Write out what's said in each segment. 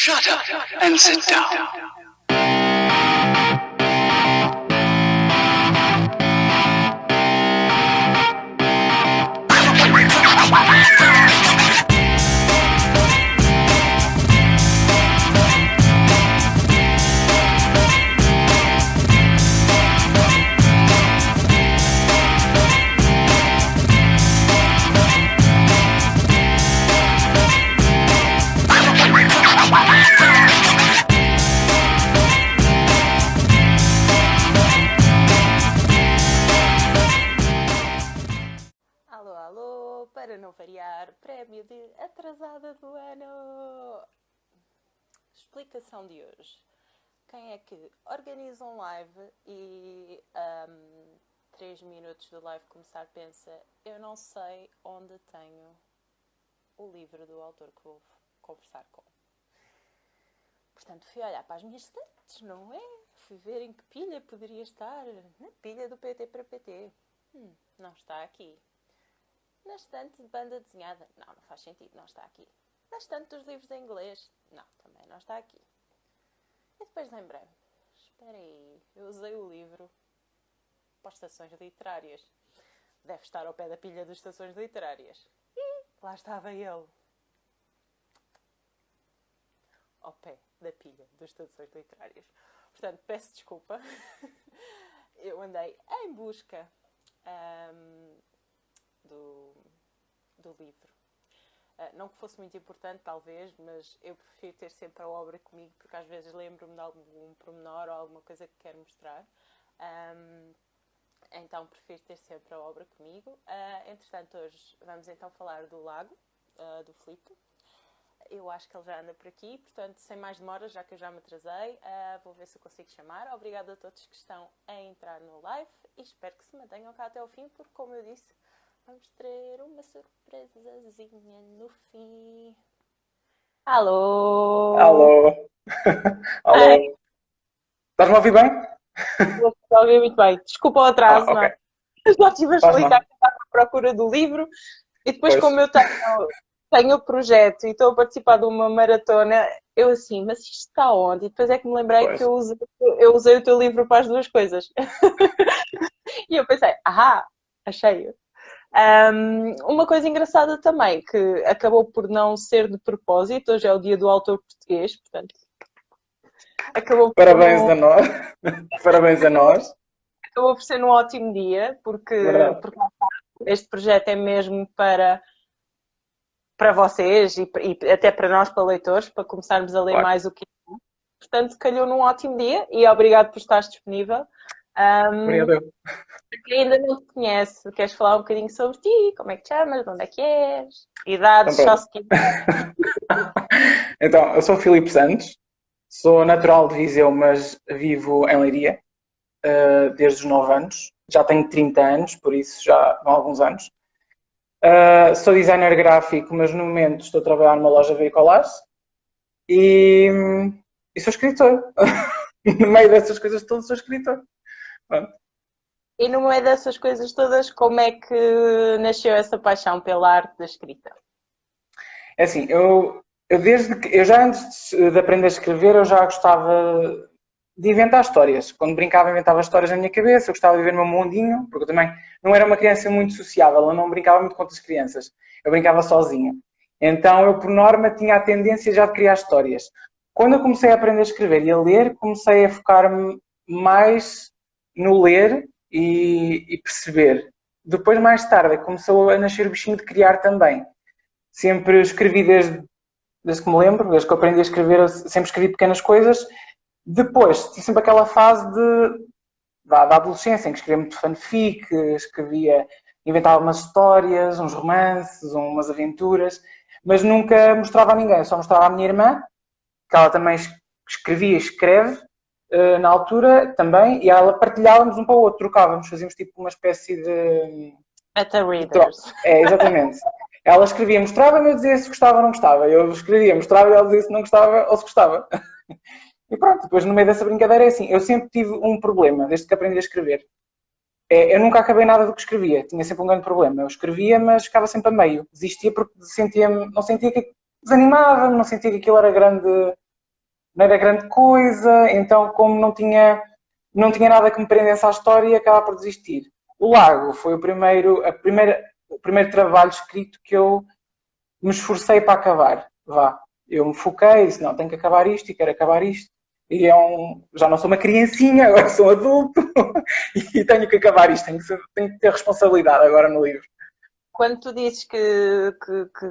Shut up and sit down. Alô, alô, para não variar, prémio de atrasada do ano. Explicação de hoje. Quem é que organiza um live e 3 minutos do live começar pensa, eu não sei onde tenho o livro do autor que vou conversar com. Portanto, fui olhar para as minhas estantes, não é? Fui ver em que pilha poderia estar. Na pilha do PT para PT. Não está aqui. Na estante de banda desenhada. Não faz sentido, não está aqui. Na estante dos livros em inglês. Não, também não está aqui. E depois lembrei-me. Espera aí, eu usei o livro para as estações literárias. Deve estar ao pé da pilha das estações literárias. E lá estava ele. Ao pé da pilha das estações literárias. Portanto, peço desculpa. Eu andei em busca do livro. Não que fosse muito importante, talvez, mas eu prefiro ter sempre a obra comigo, porque às vezes lembro-me de algum pormenor ou alguma coisa que quero mostrar. Então prefiro ter sempre a obra comigo. Entretanto, hoje vamos então falar do Lago, do Filipe. Eu acho que ele já anda por aqui, portanto, sem mais demora, já que eu já me atrasei, vou ver se eu consigo chamar. Obrigada a todos que estão a entrar no live e espero que se mantenham cá até ao fim, porque, como eu disse, vamos ter uma surpresazinha no fim. Alô? Alô? Alô? Estás-me a ouvir bem? Estou a ouvir muito bem. Desculpa o atraso, ok. não. Eu já estive a Faz explicar mal. que estava à procura do livro e depois, Pois. como eu tenho o projeto e estou a participar de uma maratona, eu assim, mas isto está onde? E depois é que me lembrei Pois. que eu usei o teu livro para as duas coisas. E eu pensei, achei-o. Uma coisa engraçada também, que acabou por não ser de propósito, hoje é o dia do autor português, portanto, acabou por Parabéns a nós. Parabéns a nós. acabou por ser um ótimo dia, porque Verdade. este projeto é mesmo para vocês e até para nós, para leitores, para começarmos a ler Claro. mais o que é. Portanto, calhou num ótimo dia e obrigado por estares disponível. Obrigado eu. Quem ainda não te conhece, queres falar um bocadinho sobre ti? Como é que te chamas? De onde é que és? Idades, Então, só pronto. se quiser. Então, eu sou o Filipe Santos, sou natural de Viseu, mas vivo em Leiria desde os 9 anos. Já tenho 30 anos, por isso já há alguns anos. Sou designer gráfico, mas no momento estou a trabalhar numa loja de veicolares e sou escritor. No meio dessas coisas todas sou escritor. Pronto. E no meio dessas coisas todas, como é que nasceu essa paixão pela arte da escrita? É assim, eu já antes de aprender a escrever, eu já gostava de inventar histórias. Quando brincava, inventava histórias na minha cabeça, eu gostava de viver no meu mundinho, porque eu também não era uma criança muito sociável, eu não brincava muito com outras crianças, eu brincava sozinha. Então eu, por norma, tinha a tendência já de criar histórias. Quando eu comecei a aprender a escrever e a ler, comecei a focar-me mais no ler e perceber. Depois, mais tarde, começou a nascer o bichinho de criar também. Sempre escrevi desde que me lembro, desde que eu aprendi a escrever, eu sempre escrevi pequenas coisas. Depois, tive sempre aquela fase da adolescência, em que escrevia muito fanfic, inventava umas histórias, uns romances, umas aventuras, mas nunca mostrava a ninguém, só mostrava à minha irmã, que ela também escrevia e escreve, na altura também, e ela partilhávamos um para o outro, trocávamos, fazíamos tipo uma espécie de... Meta-readers. Exatamente. Ela escrevia, mostrava-me, eu dizia se gostava ou não gostava. Eu escrevia, mostrava e ela dizia se não gostava ou se gostava. E pronto, depois no meio dessa brincadeira é assim, eu sempre tive um problema, desde que aprendi a escrever. Eu nunca acabei nada do que escrevia, tinha sempre um grande problema. Eu escrevia, mas ficava sempre a meio. Desistia porque não sentia que desanimava-me, não sentia que aquilo era grande não era grande coisa, então como não tinha nada que me prendesse à história, acabava por desistir. O Lago foi o primeiro trabalho escrito que eu me esforcei para acabar. Vá. Eu me foquei, disse, não, tenho que acabar isto e quero acabar isto. E já não sou uma criancinha, agora sou adulto e tenho que acabar isto, tenho que ter responsabilidade agora no livro. Quando tu dizes que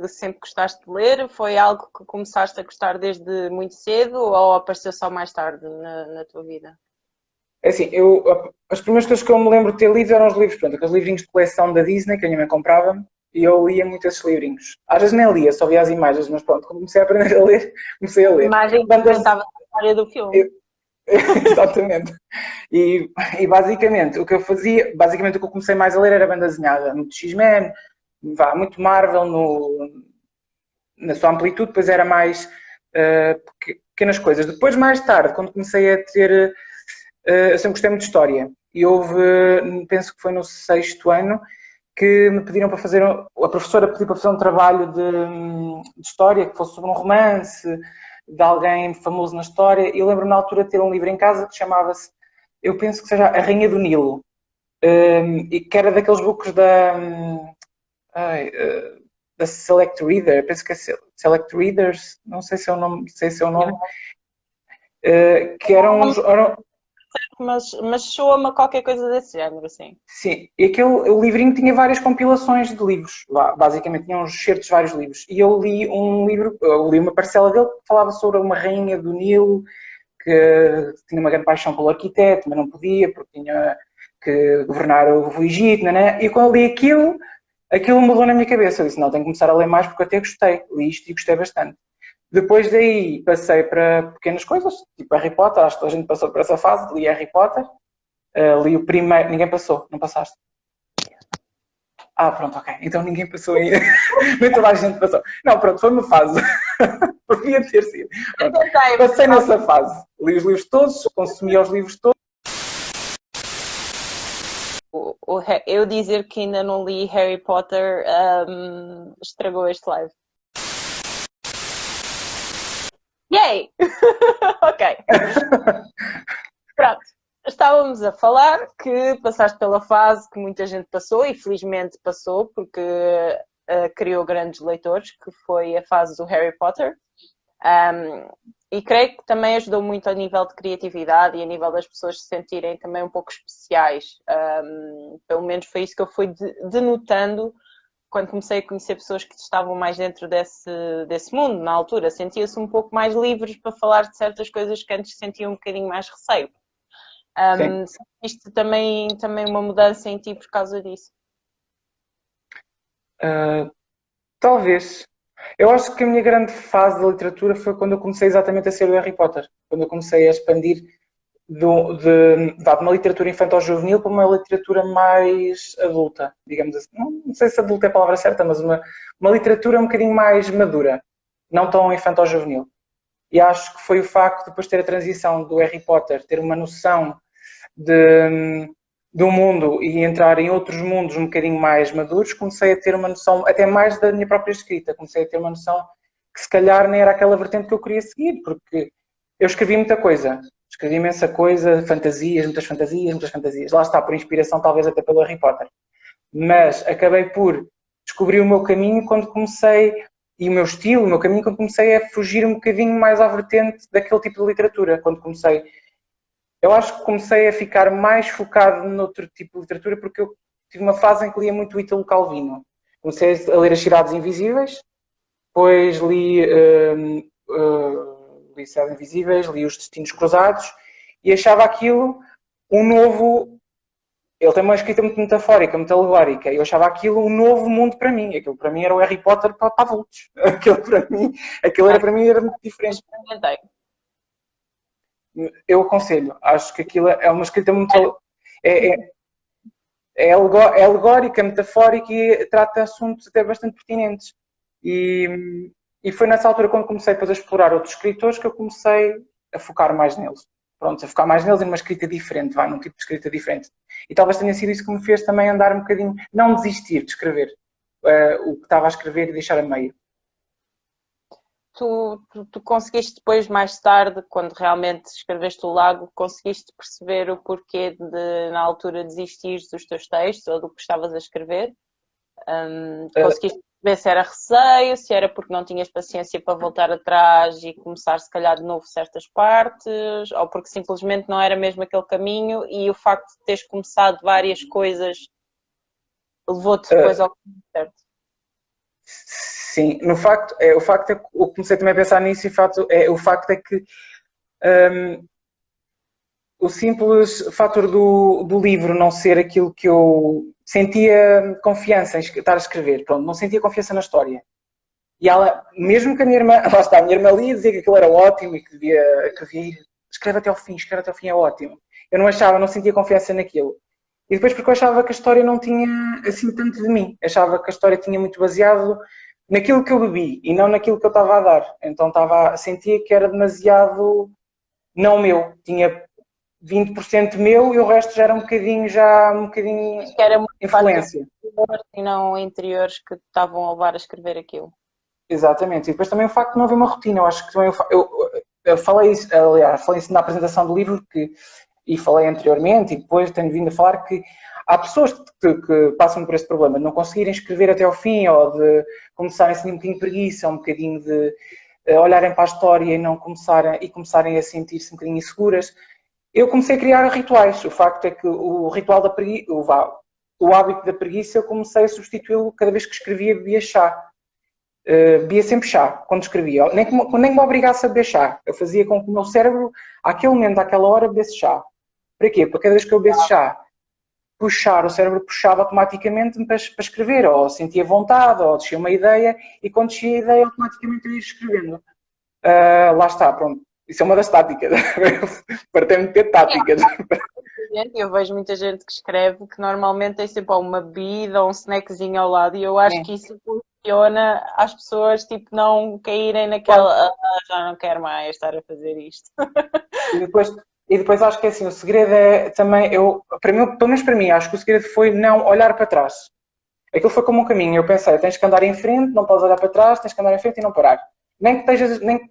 sempre gostaste de ler, foi algo que começaste a gostar desde muito cedo ou apareceu só mais tarde na tua vida? É assim, as primeiras coisas que eu me lembro de ter lido eram os livros, pronto, aqueles livrinhos de coleção da Disney que a minha mãe comprava-me e eu lia muito esses livrinhos. Às vezes nem lia, só via as imagens, mas pronto, quando comecei a aprender a ler, comecei a ler. A imagem que inventava a história do filme. Exatamente. E basicamente o que eu fazia, basicamente o que eu comecei mais a ler era banda desenhada, muito X-Men, muito Marvel na sua amplitude, depois era mais pequenas coisas. Depois, mais tarde, quando comecei a ter. Eu sempre gostei muito de história e penso que foi no 6º ano, que me pediram para fazer. A professora pediu para fazer um trabalho de história que fosse sobre um romance de alguém famoso na história. E eu lembro-me na altura de ter um livro em casa que chamava-se, eu penso que seja A Rainha do Nilo, e que era daqueles books da Select Reader, penso que é Select Readers, não sei se é o nome, que eram mas soa-me qualquer coisa desse género, assim. Sim, e o livrinho tinha várias compilações de livros, basicamente tinha uns certos de vários livros, e eu li eu li uma parcela dele que falava sobre uma rainha do Nilo que tinha uma grande paixão pelo arquiteto, mas não podia porque tinha que governar o Egito, né? E quando eu li aquilo mudou na minha cabeça. Eu disse, não, tenho que começar a ler mais porque eu até gostei. Li isto e gostei bastante. Depois daí passei para pequenas coisas, tipo Harry Potter, acho que a gente passou por essa fase, li Harry Potter, li o primeiro, ninguém passou, não passaste? Ah, pronto, ok, então ninguém passou ainda, nem toda a gente passou. Não, pronto, foi uma fase, podia ter sido. Pronto, passei nessa fase, li os livros todos, consumi os livros todos. Eu dizer que ainda não li Harry Potter estragou este live. Yay! Ok. Pronto. Estávamos a falar que passaste pela fase que muita gente passou e felizmente passou porque criou grandes leitores, que foi a fase do Harry Potter. E creio que também ajudou muito a nível de criatividade e a nível das pessoas se sentirem também um pouco especiais. Pelo menos foi isso que eu fui denotando quando comecei a conhecer pessoas que estavam mais dentro desse mundo, na altura. Sentia-se um pouco mais livres para falar de certas coisas que antes sentiam um bocadinho mais receio. Isto também uma mudança em ti por causa disso? Talvez. Eu acho que a minha grande fase da literatura foi quando eu comecei exatamente a ser o Harry Potter. Quando eu comecei a expandir de uma literatura infantil-juvenil para uma literatura mais adulta, digamos assim. Não sei se adulta é a palavra certa, mas uma literatura um bocadinho mais madura, não tão infantil-juvenil. E acho que foi o facto de depois ter a transição do Harry Potter, ter uma noção do mundo e entrar em outros mundos um bocadinho mais maduros, comecei a ter uma noção, até mais da minha própria escrita, comecei a ter uma noção que se calhar nem era aquela vertente que eu queria seguir, porque eu escrevi muita coisa, escrevi imensa coisa, muitas fantasias, lá está, por inspiração talvez até pelo Harry Potter, mas acabei por descobrir o meu caminho quando comecei, e o meu estilo, o meu caminho, quando comecei a fugir um bocadinho mais à vertente daquele tipo de literatura, eu acho que comecei a ficar mais focado noutro tipo de literatura porque eu tive uma fase em que lia muito Ítalo Calvino. Comecei a ler As Cidades Invisíveis, depois li Cidades Invisíveis, li Os Destinos Cruzados e achava aquilo um novo... Ele tem uma escrita muito metafórica, muito alegórica. Eu achava aquilo um novo mundo para mim. Aquilo para mim era o Harry Potter para adultos. Aquilo era para mim era muito diferente. Eu aconselho, acho que aquilo é uma escrita muito... É alegórica, metafórica e trata assuntos até bastante pertinentes. E foi nessa altura, quando comecei depois a explorar outros escritores, que eu comecei a focar mais neles. Pronto, a focar mais neles em uma escrita diferente, num tipo de escrita diferente. E talvez tenha sido isso que me fez também andar um bocadinho, não desistir de escrever o que estava a escrever e deixar a meio. tu conseguiste depois, mais tarde, quando realmente escreveste o Lago, conseguiste perceber o porquê de, na altura, desistires dos teus textos ou do que estavas a escrever? Conseguiste perceber se era receio, se era porque não tinhas paciência para voltar atrás e começar, se calhar, de novo certas partes, ou porque simplesmente não era mesmo aquele caminho e o facto de teres começado várias coisas levou-te depois ao caminho certo? Sim, o facto é que eu comecei também a pensar nisso e o facto é que o simples fator do livro não ser aquilo que eu sentia confiança em estar a escrever, pronto, não sentia confiança na história. E ela, mesmo que a minha irmã, lá está, a minha irmã lia e dizia que aquilo era ótimo e que devia ir, escreve até ao fim, é ótimo. Eu não achava, não sentia confiança naquilo. E depois porque eu achava que a história não tinha assim tanto de mim. Achava que a história tinha muito baseado naquilo que eu bebi e não naquilo que eu estava a dar. Então sentia que era demasiado não meu. Tinha 20% meu e o resto já era um bocadinho Acho que era muito influência. E não interiores que te estavam a levar a escrever aquilo. Exatamente. E depois também o facto de não haver uma rotina. Eu acho que também eu falei isso, aliás, falei isso na apresentação do livro e falei anteriormente e depois tenho vindo a falar que há pessoas que passam por este problema de não conseguirem escrever até ao fim ou de começarem a sentir um bocadinho de preguiça, um bocadinho de olharem para a história e não começarem a sentir-se um bocadinho inseguras. Eu comecei a criar rituais. O facto é que o ritual da preguiça, o hábito da preguiça, eu comecei a substituí-lo cada vez que escrevia, bebia chá. Bebia sempre chá quando escrevia. Nem que me obrigasse a beber chá. Eu fazia com que o meu cérebro, àquele momento, àquela hora, bebesse chá. Para quê? Para cada vez que eu bebesse chá, o cérebro puxava automaticamente para escrever. Ou sentia vontade, ou descia uma ideia, e quando descia a ideia, automaticamente eu ia escrevendo. Lá está, pronto. Isso é uma das táticas. Para ter táticas. Eu vejo muita gente que escreve que normalmente tem sempre uma bebida ou um snackzinho ao lado e eu acho que isso funciona às pessoas tipo não caírem naquela já não quero mais estar a fazer isto. E depois acho que assim, o segredo é também, para mim, pelo menos para mim, acho que o segredo foi não olhar para trás. Aquilo foi como um caminho. Eu pensei, tens que andar em frente, não podes olhar para trás, tens que andar em frente e não parar. Nem que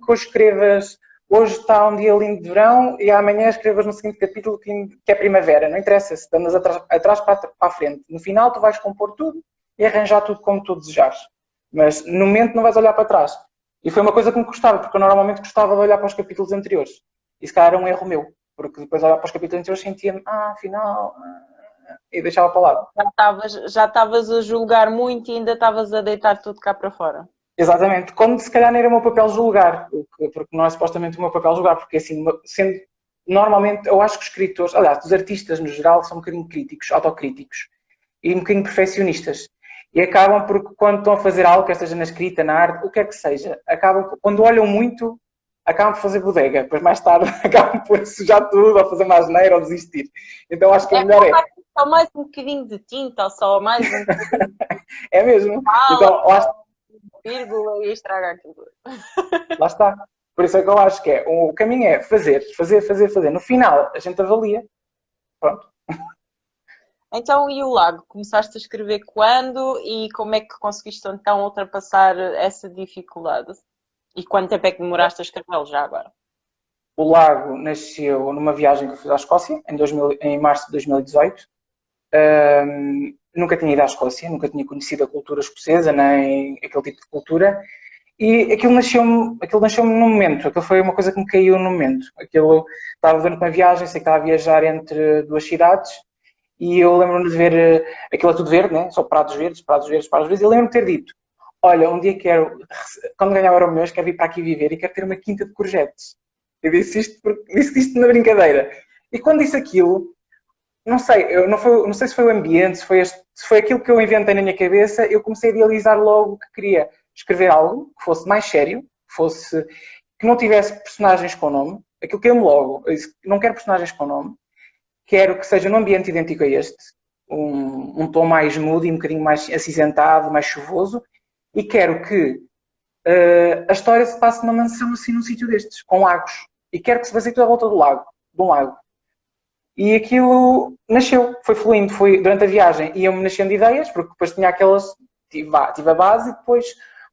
hoje escrevas, hoje está um dia lindo de verão e amanhã escrevas no seguinte capítulo que é primavera. Não interessa se andas atrás para a frente. No final tu vais compor tudo e arranjar tudo como tu desejares. Mas no momento não vais olhar para trás. E foi uma coisa que me custava, porque eu normalmente gostava de olhar para os capítulos anteriores. E se calhar era um erro meu, porque depois olhar para os capítulos anteriores sentia-me, afinal, e deixava para o lado. Já estavas a julgar muito e ainda estavas a deitar tudo cá para fora. Exatamente, quando se calhar não era o meu papel julgar, porque não é supostamente o meu papel julgar, porque assim, normalmente eu acho que os escritores, aliás, os artistas no geral são um bocadinho críticos, autocríticos e um bocadinho perfeccionistas. E acabam por, quando estão a fazer algo, quer seja na escrita, na arte, o que é que seja, quando olham muito, acabam por fazer bodega, depois mais tarde acabam por sujar tudo, ou fazer mais asneira, ou desistir. Então acho que o melhor é... Só mais um bocadinho de tinta, ou só mais um bocadinho de... É mesmo? Então, vírgula e estragar aquilo. Lá está. Por isso é que eu acho que o caminho é fazer. No final, a gente avalia. Pronto. Então, e o Lago? Começaste a escrever quando e como é que conseguiste então ultrapassar essa dificuldade? E quanto tempo é que demoraste a escrevê-lo já agora? O Lago nasceu numa viagem que eu fiz à Escócia, em março de 2018. Nunca tinha ido à Escócia, nunca tinha conhecido a cultura escocesa, nem aquele tipo de cultura. E aquilo nasceu-me num momento. Aquilo foi uma coisa que me caiu no momento. Estava vendo uma viagem, sei que estava a viajar entre duas cidades. E eu lembro-me de ver aquilo tudo verde, né? Só prados verdes. E eu lembro-me de ter dito: olha, um dia quando ganhar o Euromilhões, quero vir para aqui viver e quero ter uma quinta de courgettes. Eu disse isto na brincadeira. E quando disse aquilo, não sei, não sei se foi o ambiente, se foi aquilo que eu inventei na minha cabeça, eu comecei a idealizar logo que queria escrever algo que fosse mais sério, que não tivesse personagens com nome. Aquilo que eu logo, eu disse, não quero personagens com nome. Quero que seja num ambiente idêntico a este, um tom mais moody, um bocadinho mais acinzentado, mais chuvoso, e quero que a história se passe numa mansão assim num sítio destes, com lagos. E quero que se baseie tudo à volta de um lago. E aquilo nasceu, foi fluindo, foi durante a viagem, iam-me nascendo ideias, porque depois tinha aquelas, tive a base e depois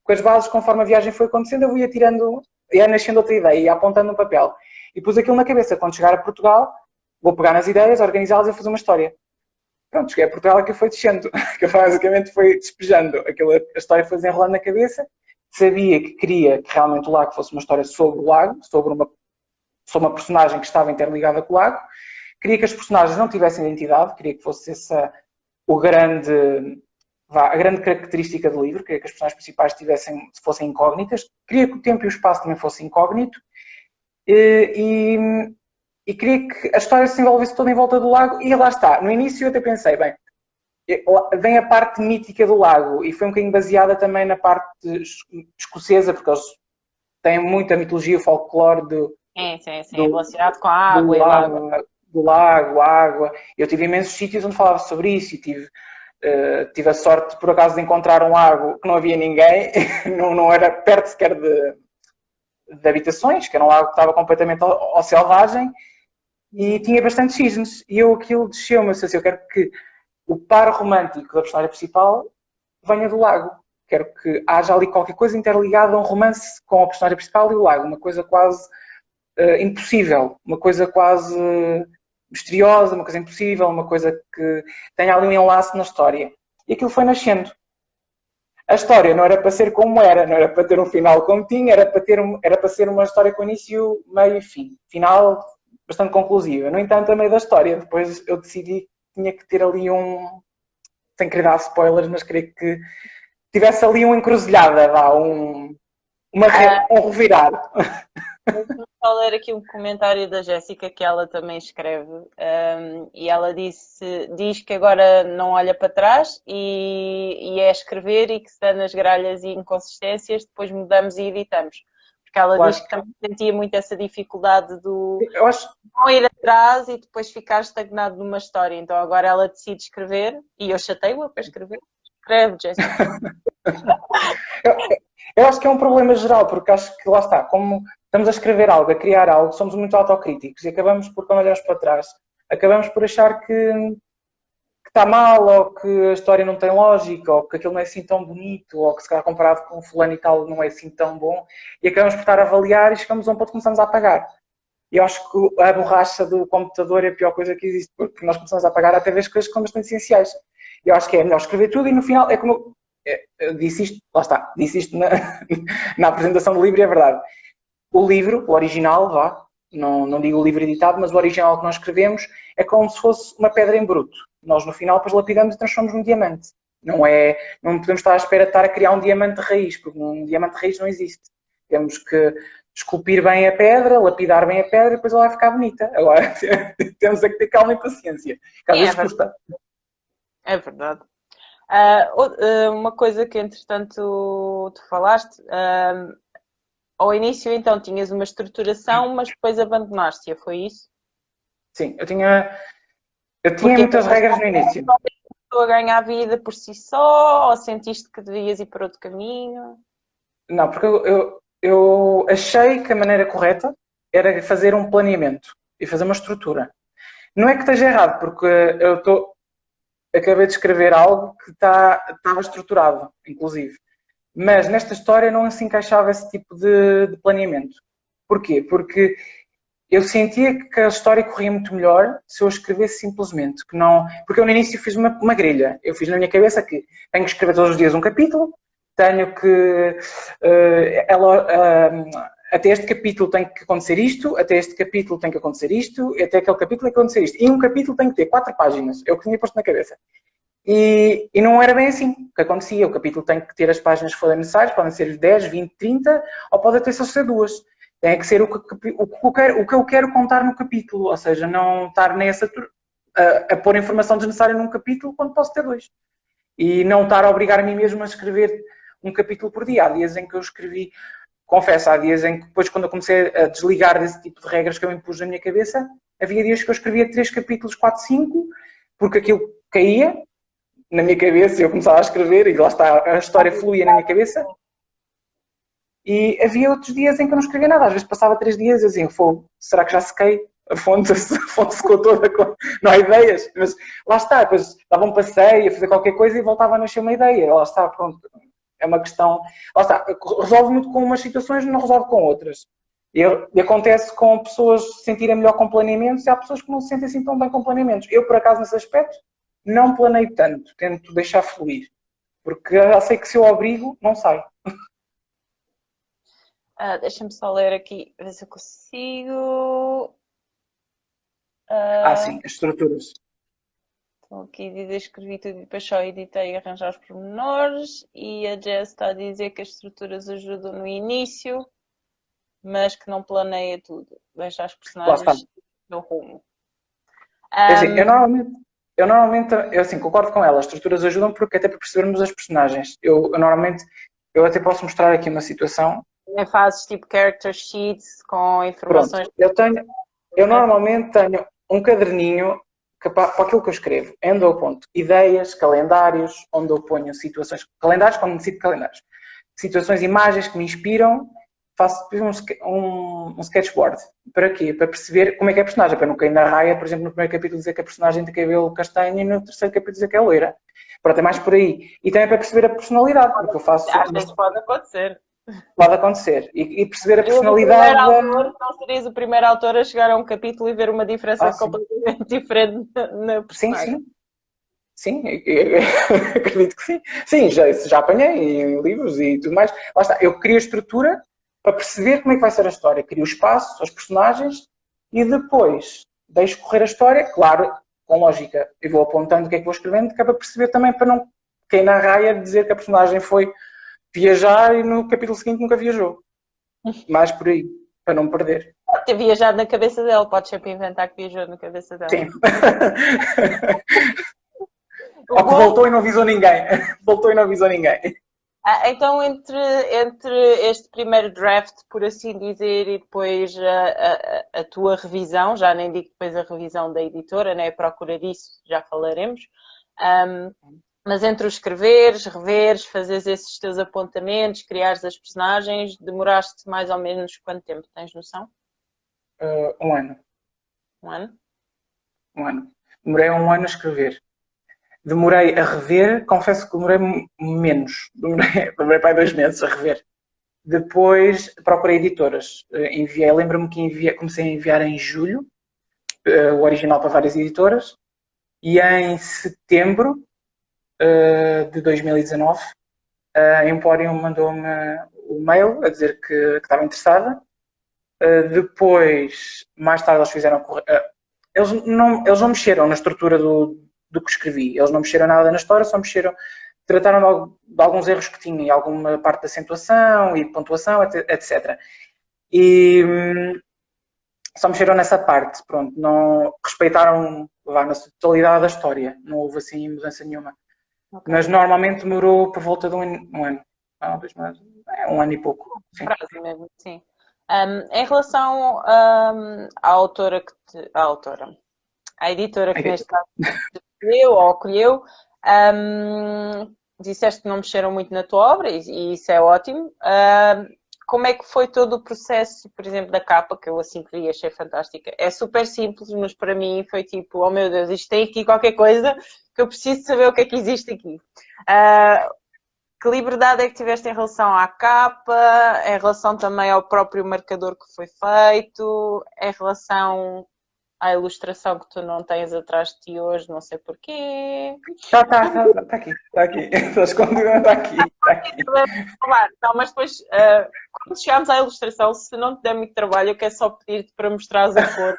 com as bases, conforme a viagem foi acontecendo, eu ia tirando, ia nascendo outra ideia, ia apontando no papel. E pus aquilo na cabeça, quando chegar a Portugal, vou pegar nas ideias, organizá-las e fazer uma história. Pronto, cheguei a Portugal e que foi descendo, que basicamente foi despejando. A história foi desenrolando na cabeça, sabia que queria que realmente o lago fosse uma história sobre o lago, sobre uma personagem que estava interligada com o lago, queria que as personagens não tivessem identidade, queria que fosse essa a grande característica do livro, queria que as personagens principais fossem incógnitas, queria que o tempo e o espaço também fossem incógnito, e queria que a história se envolvesse toda em volta do lago, e lá está. No início eu até pensei, bem, vem a parte mítica do lago, e foi um bocadinho baseada também na parte escocesa, porque eles têm muita mitologia, o folclore Sim, relacionado com a água e o lago. Do lago, água. Eu tive imensos sítios onde falava sobre isso, e tive a sorte, por acaso, de encontrar um lago que não havia ninguém, não era perto sequer de habitações, que era um lago que estava completamente ao selvagem, e tinha bastante cisnes. E aquilo desceu-me, eu disse, eu quero que o par romântico da personagem principal venha do lago. Quero que haja ali qualquer coisa interligada a um romance com a personagem principal e o lago. Uma coisa quase impossível, uma coisa quase misteriosa, uma coisa impossível, uma coisa que tenha ali um enlace na história. E aquilo foi nascendo. A história não era para ser como era, não era para ter um final como tinha, era para ser uma história com início, meio e fim. Final bastante conclusiva. No entanto, a meio da história, depois eu decidi que tinha que ter ali sem querer dar spoilers, mas queria que tivesse ali uma encruzilhada, um revirar. Vou só ler aqui um comentário da Jéssica que ela também escreve, e ela diz que agora não olha para trás e é escrever, e que se dá nas gralhas e inconsistências, depois mudamos e editamos. Porque ela diz que também sentia muito essa dificuldade do não ir atrás e depois ficar estagnado numa história. Então agora ela decide escrever, e eu chateio-a para escrever. Escreve, Jéssica. Eu acho que é um problema geral, porque acho que lá está, como estamos a escrever algo, a criar algo, somos muito autocríticos e acabamos por, quando olhamos para trás, acabamos por achar que está mal, ou que a história não tem lógica, ou que aquilo não é assim tão bonito, ou que se calhar comparado com fulano e tal não é assim tão bom, e acabamos por estar a avaliar e chegamos a um ponto que começamos a apagar. E eu acho que a borracha do computador é a pior coisa que existe, porque nós começamos a apagar até as coisas que são bastante essenciais. E eu acho que é melhor escrever tudo e no final é como eu disse isto, lá está, disse isto na apresentação do livro e é verdade. O livro, o original, não digo o livro editado, mas o original que nós escrevemos é como se fosse uma pedra em bruto. Nós no final depois lapidamos e transformamos num diamante. Não podemos estar à espera de estar a criar um diamante de raiz, porque um diamante de raiz não existe. Temos que esculpir bem a pedra, lapidar bem a pedra e depois ela vai ficar bonita. Agora temos que ter calma e paciência, que às vezes custa. É verdade. Uma coisa que entretanto tu falaste, ao início então tinhas uma estruturação, mas depois abandonaste-a, foi isso? Sim, eu tinha muitas regras no início. A ganhar vida por si só, ou sentiste que devias ir para outro caminho? Não, porque eu achei que a maneira correta era fazer um planeamento e fazer uma estrutura. Não é que esteja errado, porque acabei de escrever algo que estava estruturado, inclusive. Mas nesta história não se encaixava esse tipo de planeamento. Porquê? Porque eu sentia que a história corria muito melhor se eu escrevesse simplesmente. Porque eu no início fiz uma grelha. Eu fiz na minha cabeça que tenho que escrever todos os dias um capítulo, tenho que... até este capítulo tem que acontecer isto, até este capítulo tem que acontecer isto, até aquele capítulo tem que acontecer isto. E um capítulo tem que ter 4 páginas. É o que tinha posto na cabeça. E não era bem assim o que acontecia. O capítulo tem que ter as páginas que forem necessárias, podem ser 10, 20, 30, ou pode até só ser 2. Tem que ser o que eu quero contar no capítulo, ou seja, não estar a pôr informação desnecessária num capítulo quando posso ter 2. E não estar a obrigar a mim mesmo a escrever um capítulo por dia. Há dias em que eu escrevi, confesso, há dias em que depois quando eu comecei a desligar desse tipo de regras que eu impus na minha cabeça, havia dias que eu escrevia 3 capítulos, 4, 5, porque aquilo caía na minha cabeça e eu começava a escrever e lá está, a história fluía na minha cabeça. E havia outros dias em que eu não escrevia nada. Às vezes passava 3 dias e eu dizia, será que já sequei? A fonte secou toda, não há ideias. Mas lá está, depois dava um passeio, a fazer qualquer coisa e voltava a nascer uma ideia. Lá está, pronto. É uma questão... Lá está, resolve muito com umas situações, não resolve com outras. E acontece com pessoas se sentirem melhor com planeamentos e há pessoas que não se sentem assim tão bem com planeamentos. Eu, por acaso, nesse aspecto, não planeio tanto. Tento deixar fluir. Porque eu já sei que se eu obrigo, não sai. Deixa-me só ler aqui, ver se eu consigo. Sim, as estruturas. Então aqui diz, escrevi tudo e depois só editei e arranjar os pormenores. E a Jess está a dizer que as estruturas ajudam no início, mas que não planeia tudo. Deixa as Lá está. personagens no rumo. É assim, eu assim, concordo com ela. As estruturas ajudam porque até para percebermos as personagens. Eu até posso mostrar aqui uma situação. Também fazes tipo character sheets com informações. Pronto, eu normalmente tenho um caderninho que, para aquilo que eu escrevo, onde eu aponto ideias, calendários, onde eu ponho situações, calendários, quando necessito calendários, situações, imagens que me inspiram, faço um sketchboard. Para quê? Para perceber como é que é a personagem, para não cair na raia, por exemplo, no primeiro capítulo dizer que a personagem tem cabelo castanho e no terceiro capítulo dizer que é loira. Pronto, é mais por aí. E também para perceber a personalidade, porque eu faço... Às vezes pode acontecer. Pode acontecer. E perceber a Eu, personalidade... não serias o primeiro autor a chegar a um capítulo e ver uma diferença completamente diferente na personagem. Sim. Sim, eu acredito que sim. Sim, já apanhei em livros e tudo mais. Lá está, eu crio a estrutura para perceber como é que vai ser a história. Crio o espaço, as personagens e depois deixo correr a história, claro, com lógica. Eu vou apontando o que é que vou escrevendo, que é para perceber também, para não cair na raia de dizer que a personagem foi viajar e no capítulo seguinte nunca viajou. Mais por aí, para não perder. Pode ter viajado na cabeça dela, pode sempre inventar que viajou na cabeça dela. Sim. Ou que voltou e não avisou ninguém. Voltou e não avisou ninguém. Então, entre este primeiro draft, por assim dizer, e depois a tua revisão, já nem digo depois a revisão da editora, né? Procura disso, já falaremos. Mas entre o escreveres, reveres, fazeres esses teus apontamentos, criares as personagens, demoraste mais ou menos quanto tempo? Tens noção? 1 ano. 1 ano? 1 ano. Demorei 1 ano a escrever. Demorei a rever, confesso que demorei menos. Demorei para 2 meses a rever. Depois procurei editoras. Lembro-me que comecei a enviar em julho o original para várias editoras e em setembro de 2019 a Emporium mandou-me o mail a dizer que estava interessada. Depois, mais tarde, eles fizeram... Eles não mexeram na estrutura do que escrevi. Eles não mexeram nada na história, só mexeram... Trataram de alguns erros que tinha, em alguma parte da acentuação e de pontuação, etc. E só mexeram nessa parte, pronto. Não respeitaram na totalidade da história. Não houve assim mudança nenhuma. Okay. Mas normalmente demorou por volta de um ano. Não, 2 meses. 1 ano e pouco. Sim. Mesmo, sim. Em relação à autora à editora que neste caso escolheu ou acolheu, disseste que não mexeram muito na tua obra e isso é ótimo. Como é que foi todo o processo, por exemplo, da capa, que eu assim queria, achei fantástica? É super simples, mas para mim foi tipo, oh meu Deus, isto tem aqui qualquer coisa que eu preciso saber o que é que existe aqui. Que liberdade é que tiveste em relação à capa, em relação também ao próprio marcador que foi feito, em relação à ilustração que tu não tens atrás de ti hoje, não sei porquê. Está aqui. Está escondido, está aqui. Não, mas depois, quando chegarmos à ilustração, se não te der muito trabalho, eu quero só pedir-te para mostrares a cor,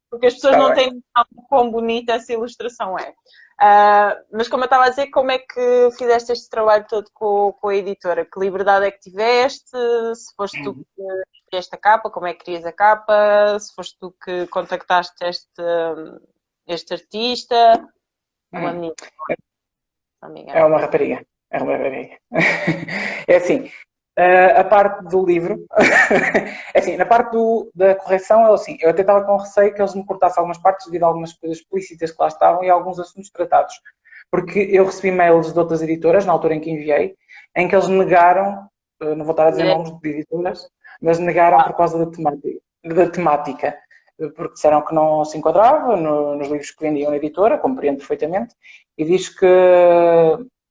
porque as pessoas não têm noção de quão bonita essa ilustração é. Mas como eu estava a dizer, como é que fizeste este trabalho todo com a editora? Que liberdade é que tiveste? Se foste tu que escolheste a capa, como é que querias a capa? Se foste tu que contactaste este artista? Uma menina. É uma rapariga. É assim, a parte do livro, é assim, na parte da correção, eu até estava com receio que eles me cortassem algumas partes devido a algumas coisas explícitas que lá estavam e alguns assuntos tratados. Porque eu recebi mails de outras editoras, na altura em que enviei, em que eles negaram, não vou estar a dizer nomes de editoras, mas negaram por causa da temática. Porque disseram que não se enquadrava nos livros que vendiam na editora, compreendo perfeitamente, e diz que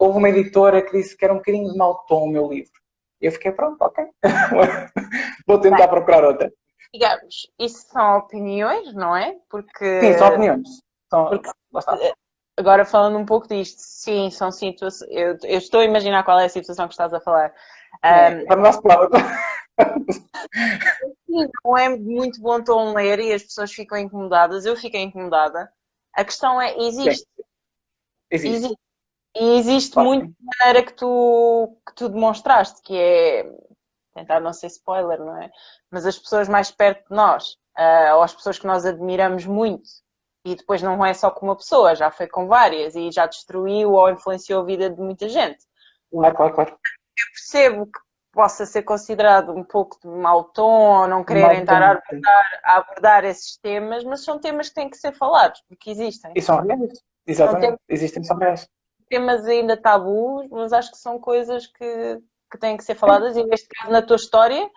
houve uma editora que disse que era um bocadinho de mau tom o meu livro. E eu fiquei, pronto, ok. Vou tentar procurar outra. Digamos, isso são opiniões, não é? Porque... Sim, são opiniões. Porque, agora falando um pouco disto, sim, são situações... Eu estou a imaginar qual é a situação que estás a falar. Para o nosso plano. Não é muito bom tom ler e as pessoas ficam incomodadas. Eu fiquei incomodada. A questão é, existe. Existe. E existe muito de maneira que tu demonstraste, que é tentar não ser spoiler, não é? Mas as pessoas mais perto de nós, ou as pessoas que nós admiramos muito, e depois não é só com uma pessoa, já foi com várias e já destruiu ou influenciou a vida de muita gente. Claro. Eu percebo que possa ser considerado um pouco de mau tom ou não quererem estar a abordar esses temas, mas são temas que têm que ser falados, porque existem. E são reais. Exatamente. Existem, são reais. Temas ainda tabus, mas acho que são coisas que têm que ser faladas e neste caso na tua história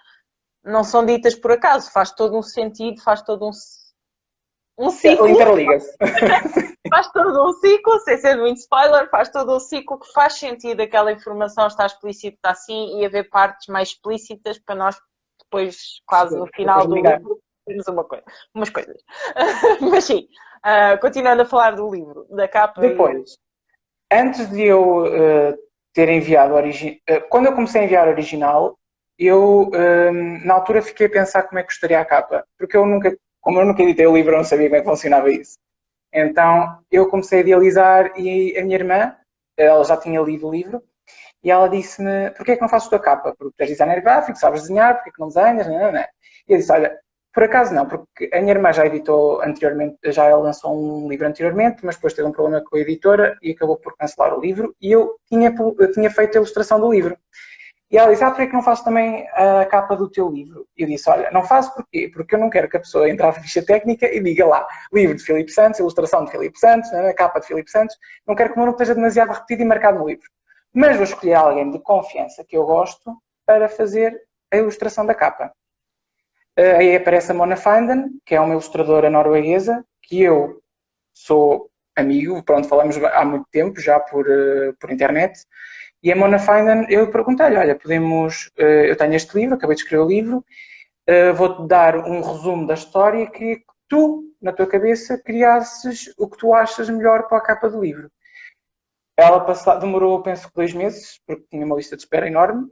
não são ditas por acaso, faz todo um sentido, faz todo um ciclo. Interliga-se. Faz todo um ciclo, sem ser muito spoiler, faz todo um ciclo que faz sentido aquela informação estar explícita assim e haver partes mais explícitas para nós depois, quase no final do livro, termos umas coisas. Mas sim, continuando a falar do livro, da capa. Depois, antes de eu ter enviado quando eu comecei a enviar o original, eu na altura fiquei a pensar como é que gostaria a capa, porque como eu nunca editei o livro, eu não sabia como é que funcionava isso. Então eu comecei a idealizar e a minha irmã, ela já tinha lido o livro, e ela disse-me, porquê é que não fazes a tua capa? Porque tu és designer gráfico, sabes desenhar, porquê é que não desenhas? Não. E eu disse, olha, por acaso não, porque a minha irmã já editou anteriormente, já lançou um livro anteriormente, mas depois teve um problema com a editora e acabou por cancelar o livro, e eu tinha feito a ilustração do livro. E ela disse, porquê é que não fazes também a capa do teu livro? E eu disse, olha, não faço porquê? Porque eu não quero que a pessoa entre à ficha técnica e diga lá, livro de Filipe Santos, ilustração de Filipe Santos, capa de Filipe Santos. Não quero que o meu nome esteja demasiado repetido e marcado no livro. Mas vou escolher alguém de confiança que eu gosto para fazer a ilustração da capa. Aí aparece a Mona Finden, que é uma ilustradora norueguesa, que eu sou amigo, pronto, falamos há muito tempo, já por internet. E a Mona Finden, eu perguntei-lhe, olha, eu tenho este livro, acabei de escrever o livro, vou-te dar um resumo da história e queria que tu, na tua cabeça, criasses o que tu achas melhor para a capa do livro. Ela demorou, penso que 2 meses, porque tinha uma lista de espera enorme.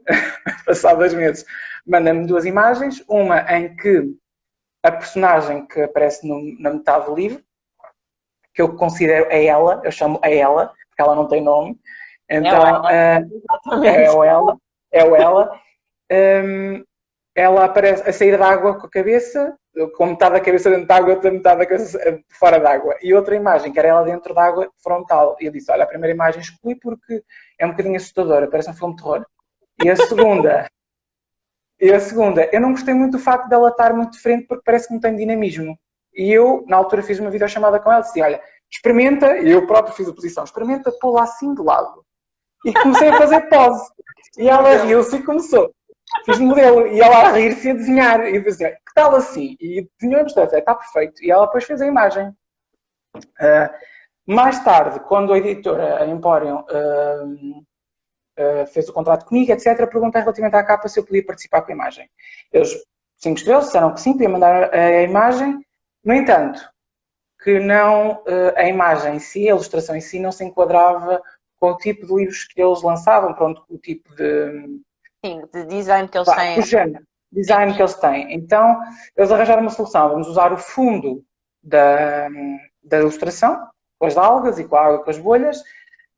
Passado 2 meses, manda-me 2 imagens. Uma em que a personagem que aparece na metade do livro, que eu considero a ela, eu chamo a ela, porque ela não tem nome. Então, é o ela. Ela aparece a sair da água com a cabeça, com metade da cabeça dentro da água, outra metade da cabeça fora da água. E outra imagem, que era ela dentro da água, frontal. E eu disse, olha, a primeira imagem escolhi porque é um bocadinho assustadora, parece um filme de terror. E a segunda, eu não gostei muito do facto dela estar muito de frente porque parece que não tem dinamismo. E eu, na altura, fiz uma videochamada com ela e disse, olha, experimenta, e eu próprio fiz a posição, experimenta pô-la assim de lado. E comecei a fazer pose. E ela riu-se e começou. Fiz modelo. E ela a rir-se e a desenhar. E eu disse, que tal assim? E desenhou-nos, está perfeito. E ela depois fez a imagem. Mais tarde, quando a editora, a Emporium, fez o contrato comigo, etc., perguntei relativamente à capa se eu podia participar com a imagem. Eles, 5 estrelas, disseram que sim, podia mandar a imagem. No entanto, que não, a imagem em si, a ilustração em si, não se enquadrava com o tipo de livros que eles lançavam, pronto, o tipo de... Sim, de design que eles têm. O género, design que eles têm. Então, eles arranjaram uma solução. Vamos usar o fundo da ilustração, com as algas e com a água, com as bolhas,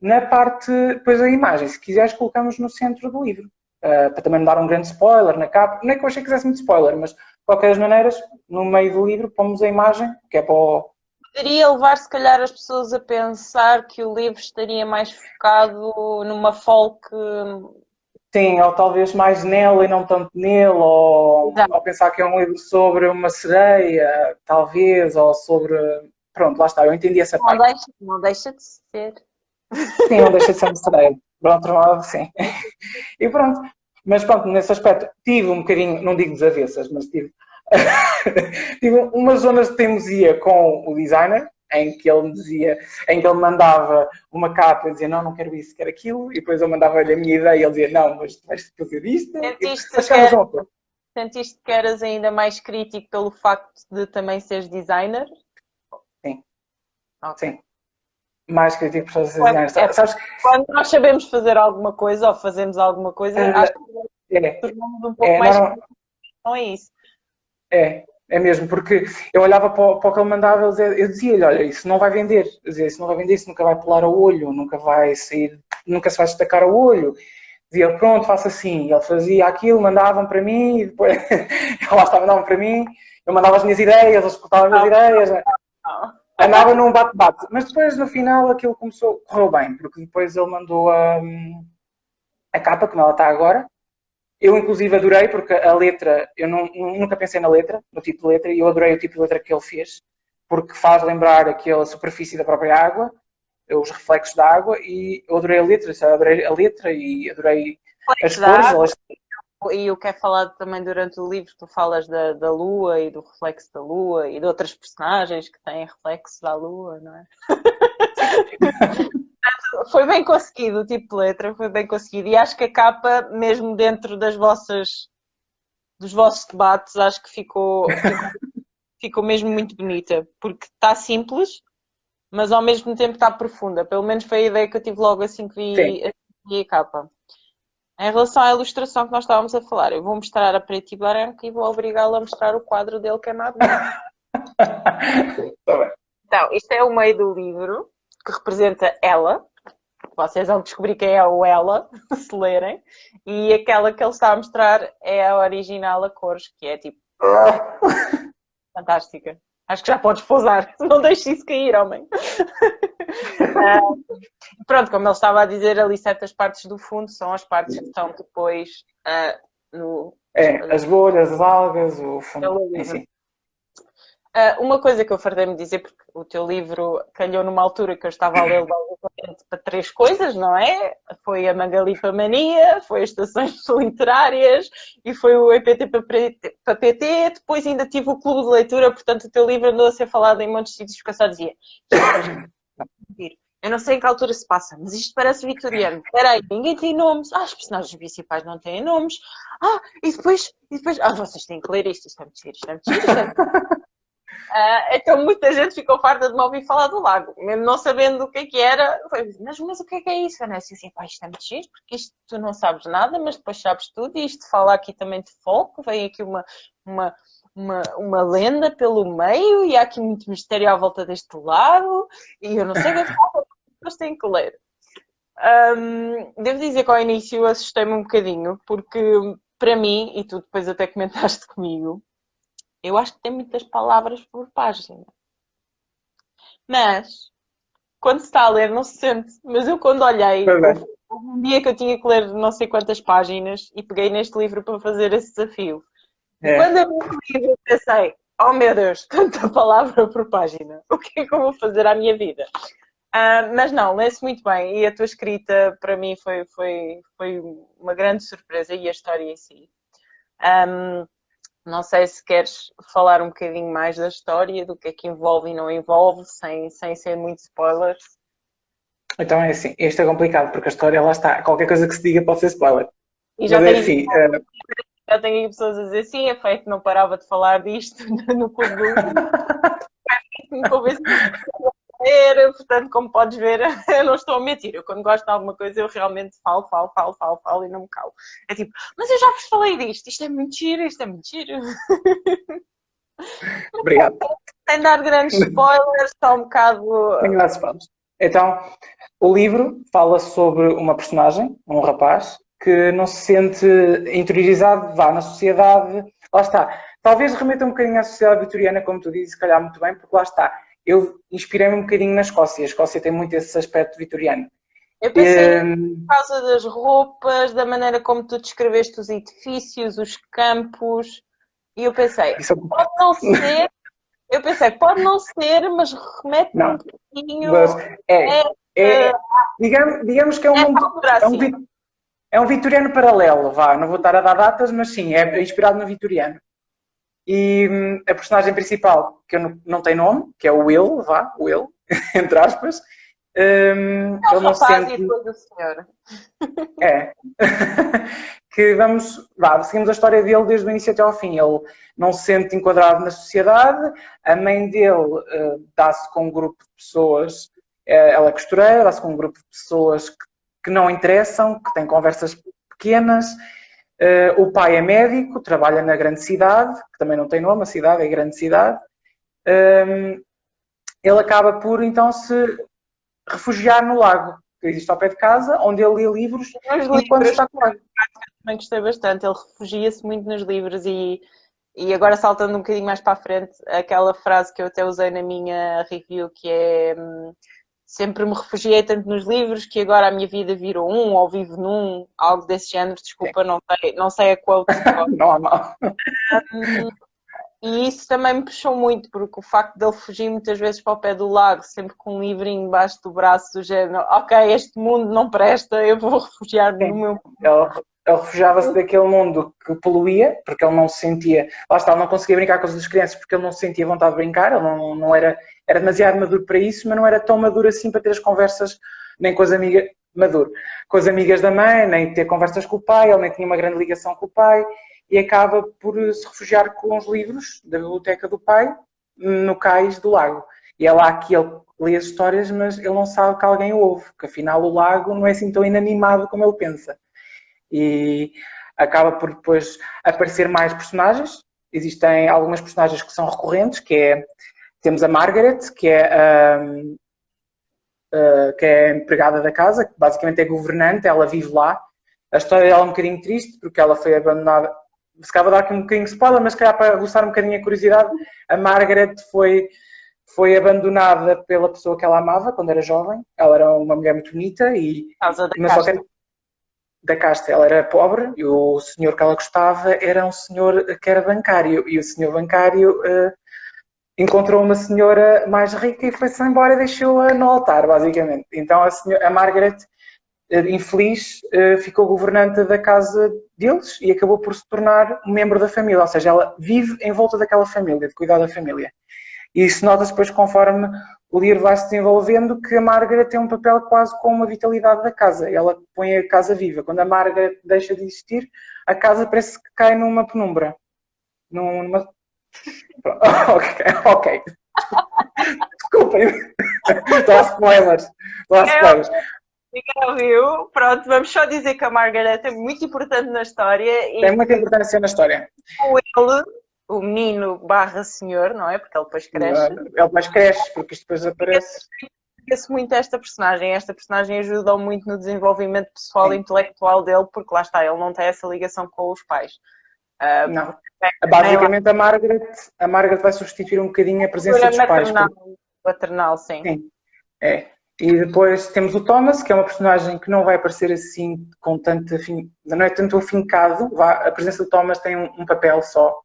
na parte, depois a imagem. Se quiseres, colocamos no centro do livro. Para também não dar um grande spoiler na capa. Não é que eu achei que quisesse muito spoiler, mas, de qualquer das maneiras, no meio do livro, pomos a imagem, que é para o... Poderia levar, se calhar, as pessoas a pensar que o livro estaria mais focado numa folk... Sim, ou talvez mais nela e não tanto nele, ou pensar que é um livro sobre uma sereia, talvez, ou sobre... Pronto, lá está, eu entendi essa parte. Não deixa de ser. Sim, não deixa de ser uma sereia. Por outro lado, sim. E pronto. Mas pronto, nesse aspecto, tive um bocadinho, não digo desavenças, mas tive umas zonas de teimosia com o designer, em que ele me dizia, em que ele mandava uma capa e dizia não quero isso, quero aquilo, e depois eu mandava-lhe a minha ideia e ele dizia não, mas tu vais fazer isto. Sentiste que eras ainda mais crítico pelo facto de também seres designer? Sim. Okay. Sim. Mais crítico por seres designer. Sabes? Quando nós sabemos fazer alguma coisa ou fazemos alguma coisa, acho que tornamos um pouco mais críticos. Não é isso? É mesmo, porque eu olhava para o que ele mandava, eu dizia-lhe, olha, isso não vai vender. Eu dizia, isso não vai vender, isso nunca vai pular ao olho, nunca vai sair, nunca se vai destacar ao olho. Dizia, pronto, faça assim. Ele fazia aquilo, mandavam para mim, e depois lá estava, mandavam para mim, eu mandava as minhas ideias, ele escutava as minhas ideias. Andava num bate-bate. Mas depois, no final, aquilo correu bem, porque depois ele mandou a capa, como ela está agora. Eu, inclusive, adorei, porque a letra, eu nunca pensei na letra, no tipo de letra, e eu adorei o tipo de letra que ele fez, porque faz lembrar aquela superfície da própria água, os reflexos da água, e eu adorei a letra e adorei as cores. E o que é falado também durante o livro, tu falas da lua e do reflexo da lua e de outras personagens que têm reflexo da lua, não é? Foi bem conseguido o tipo de letra, foi bem conseguido. E acho que a capa, mesmo dentro dos vossos debates, acho que ficou mesmo muito bonita. Porque está simples, mas ao mesmo tempo está profunda. Pelo menos foi a ideia que eu tive logo assim que vi a capa. Em relação à ilustração que nós estávamos a falar, eu vou mostrar a preto e branco e vou obrigá-lo a mostrar o quadro dele que é magnífico. Então, isto é o meio do livro, que representa ela. Vocês vão descobrir quem é o ela, se lerem. E aquela que ele está a mostrar é a original a cores, que é tipo... fantástica. Acho que já podes pousar. Não deixes isso cair, homem. Pronto, como ele estava a dizer, ali certas partes do fundo são as partes que estão depois as bolhas, as algas, o fundo em si. Uma coisa que eu fartei-me dizer, porque o teu livro calhou numa altura que eu estava a ler para 3 coisas, não é? Foi a Magalipamania, foi as estações literárias e foi o EPT para PT. Depois ainda tive o clube de leitura, portanto o teu livro andou a ser falado em muitos sítios que eu só dizia eu não sei em que altura se passa, mas isto parece vitoriano. Espera aí, ninguém tem nomes. Os personagens principais não têm nomes. E depois... vocês têm que ler isto é muito giro, isto é muito giro. Então muita gente ficou farta de me ouvir falar do lago, mesmo não sabendo o que era. Mas o que é isso, Vanessa? Assim, isto é muito giro, porque isto tu não sabes nada, mas depois sabes tudo, e isto fala aqui também de foco, vem aqui uma lenda pelo meio, e há aqui muito mistério à volta deste lago, e eu não sei o que é que fala, mas tenho que ler. Devo dizer que ao início assustei-me um bocadinho, porque para mim, e tu depois até comentaste comigo, eu acho que tem muitas palavras por página. Mas, quando se está a ler, não se sente. Mas eu, quando olhei, um dia que eu tinha que ler não sei quantas páginas e peguei neste livro para fazer esse desafio. Quando eu li o livro, eu pensei, oh meu Deus, tanta palavra por página. O que é que eu vou fazer à minha vida? Mas não, lê-se muito bem. E a tua escrita, para mim, foi uma grande surpresa. E a história em si. Não sei se queres falar um bocadinho mais da história, do que é que envolve e não envolve, sem ser muito spoilers. Então é assim, este é complicado, porque a história lá está. Qualquer coisa que se diga pode ser spoiler. E já tenho aqui pessoas a dizer, sim, é feito, não parava de falar disto no clube do me convence a portanto, como podes ver, eu não estou a mentir. Eu, quando gosto de alguma coisa, eu realmente falo e não me calo. É tipo, mas eu já vos falei disto, isto é muito giro. Obrigado. Sem dar grandes spoilers, está um bocado... Tenho grandes spoilers. Então, o livro fala sobre uma personagem, um rapaz, que não se sente interiorizado, na sociedade. Lá está. Talvez remeta um bocadinho à sociedade vitoriana, como tu dizes, se calhar muito bem, porque lá está. Eu inspirei-me um bocadinho na Escócia. A Escócia tem muito esse aspecto vitoriano. Eu pensei por causa das roupas, da maneira como tu descreveste os edifícios, os campos, e eu pensei, pode não ser, mas remete um pouquinho... digamos que é um vitoriano paralelo, não vou estar a dar datas, mas sim, é inspirado no vitoriano. E a personagem principal, que eu não tem nome, que é o Will, Will, entre aspas, ele não se rapaz sente... e depois o senhor. É. Seguimos a história dele desde o início até ao fim. Ele não se sente enquadrado na sociedade, a mãe dele dá-se com um grupo de pessoas, ela é costureira, dá-se com um grupo de pessoas que não interessam, que têm conversas pequenas. O pai é médico, trabalha na grande cidade, que também não tem nome, a cidade é grande cidade. Ele acaba por então se refugiar no lago, que existe ao pé de casa, onde ele lê livros enquanto está com ele. Também gostei bastante, ele refugia-se muito nos livros e agora saltando um bocadinho mais para a frente, aquela frase que eu até usei na minha review, que é sempre me refugiei tanto nos livros que agora a minha vida virou ou vivo num, algo desse género, desculpa, não sei a quote. Não há mal. E isso também me puxou muito, porque o facto de ele fugir muitas vezes para o pé do lago, sempre com um livrinho embaixo do braço, do género, ok, este mundo não presta, eu vou refugiar-me no meu... Ele refugiava-se daquele mundo que poluía, porque ele não se sentia... Lá está, ele não conseguia brincar com as outras crianças porque ele não se sentia vontade de brincar, ele não era demasiado maduro para isso, mas não era tão maduro assim para ter as conversas, nem com as amigas... Maduro. Com as amigas da mãe, nem ter conversas com o pai, ele nem tinha uma grande ligação com o pai, e acaba por se refugiar com os livros da biblioteca do pai no cais do lago. E é lá que ele lê as histórias, mas ele não sabe que alguém o ouve, que afinal o lago não é assim tão inanimado como ele pensa. E acaba por depois aparecer mais personagens. Existem algumas personagens que são recorrentes, temos a Margaret, que é empregada da casa, que basicamente é governante, ela vive lá. A história dela é um bocadinho triste, porque ela foi abandonada. Se calhar vou dar aqui um bocadinho de spoiler, mas se calhar para aguçar um bocadinho a curiosidade, a Margaret foi abandonada pela pessoa que ela amava quando era jovem. Ela era uma mulher muito bonita da casta. Ela era pobre e o senhor que ela gostava era um senhor que era bancário. E o senhor bancário encontrou uma senhora mais rica e foi-se embora e deixou-a no altar, basicamente. Então a Margaret, infeliz, ficou governante da casa deles e acabou por se tornar um membro da família. Ou seja, ela vive em volta daquela família, de cuidar da família. E isso nota-se depois conforme o livro vai se desenvolvendo que a Margaret tem um papel quase como a vitalidade da casa. Ela põe a casa viva. Quando a Margaret deixa de existir, a casa parece que cai numa penumbra. Ok. Desculpem. Estou a spoilers. Ninguém ouviu. Pronto, vamos só dizer que a Margaret é muito importante na história. Tem muita importância na história. Ele, o menino barra senhor, não é? Porque ele depois cresce. Ele depois cresce, porque isto depois aparece. Agradeço muito esta personagem. Esta personagem ajudou muito no desenvolvimento pessoal e intelectual dele, porque lá está, ele não tem essa ligação com os pais. Não. Basicamente a Margaret vai substituir um bocadinho a presença dos pais. Paternal, sim. Sim. É. E depois temos o Thomas, que é uma personagem que não vai aparecer assim com tanto não é tanto afincado. A presença do Thomas tem um papel só.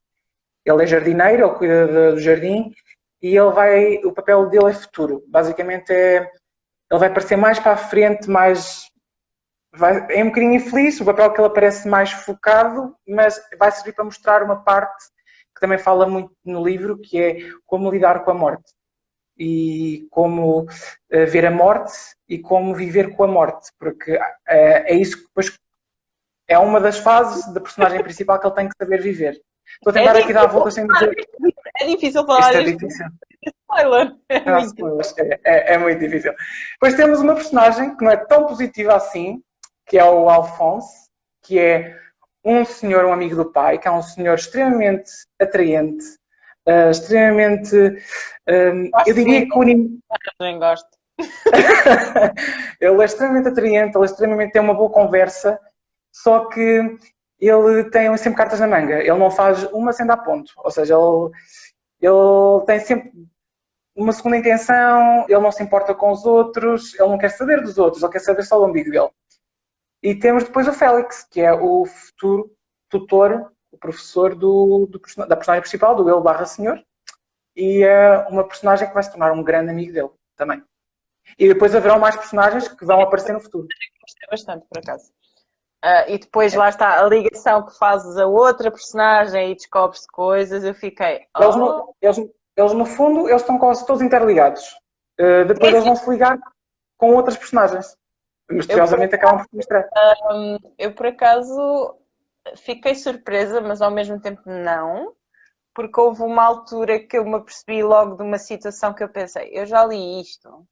Ele é jardineiro, ele cuida do jardim e o papel dele é futuro. Basicamente ele vai aparecer mais para a frente, é um bocadinho infeliz, o papel que ele aparece mais focado, mas vai servir para mostrar uma parte que também fala muito no livro, que é como lidar com a morte. E como ver a morte e como viver com a morte, porque é isso que depois é uma das fases da personagem principal que ele tem que saber viver. Estou a tentar aqui dar a volta sem dizer. É difícil falar isto. É difícil. É muito difícil. Depois temos uma personagem que não é tão positiva assim, que é o Alphonse, que é um senhor, um amigo do pai, que é um senhor extremamente atraente, extremamente... eu diria que o... Também gosto. Ele é extremamente atraente, tem uma boa conversa, só que ele tem sempre cartas na manga. Ele não faz uma sem dar ponto. Ou seja, ele tem sempre uma segunda intenção, ele não se importa com os outros, ele não quer saber dos outros, ele quer saber só do umbigo dele. E temos depois o Félix, que é o futuro tutor, o professor da personagem principal, do ele barra senhor, e é uma personagem que vai se tornar um grande amigo dele também. E depois haverão mais personagens que vão aparecer no futuro. Gostei bastante, por acaso. E depois lá está a ligação que fazes a outra personagem e descobres coisas. Eu fiquei, Eles, no, eles, eles, no fundo, eles estão quase todos interligados. Depois eles vão se ligar com outras personagens. Misteriosamente acabam por se mostrar. eu por acaso fiquei surpresa, mas ao mesmo tempo não, porque houve uma altura que eu me apercebi logo de uma situação que eu pensei, eu já li isto,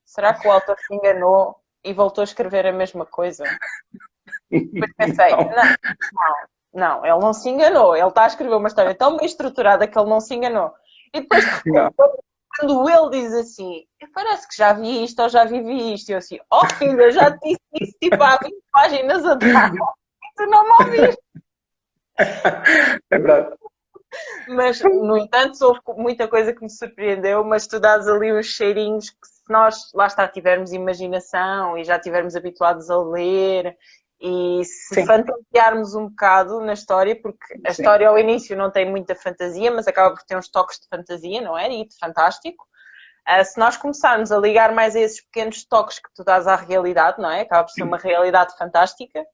será que o autor se enganou e voltou a escrever a mesma coisa? Depois pensei, não, ele não se enganou, ele está a escrever uma história tão bem estruturada que ele não se enganou. E depois, quando ele diz assim, parece que já vi isto ou já vivi isto, eu assim, oh filho, eu já te disse isso tipo há 20 páginas atrás, tu não me ouviste. É verdade. Mas, no entanto, houve muita coisa que me surpreendeu, mas tu dás ali uns cheirinhos que se nós, lá está, tivermos imaginação e já estivermos habituados a ler e se fantasiarmos um bocado na história, porque a história ao início não tem muita fantasia, mas acaba por ter uns toques de fantasia, não é? E de fantástico. Se nós começarmos a ligar mais a esses pequenos toques que tu dás à realidade, não é? Acaba por ser uma realidade fantástica.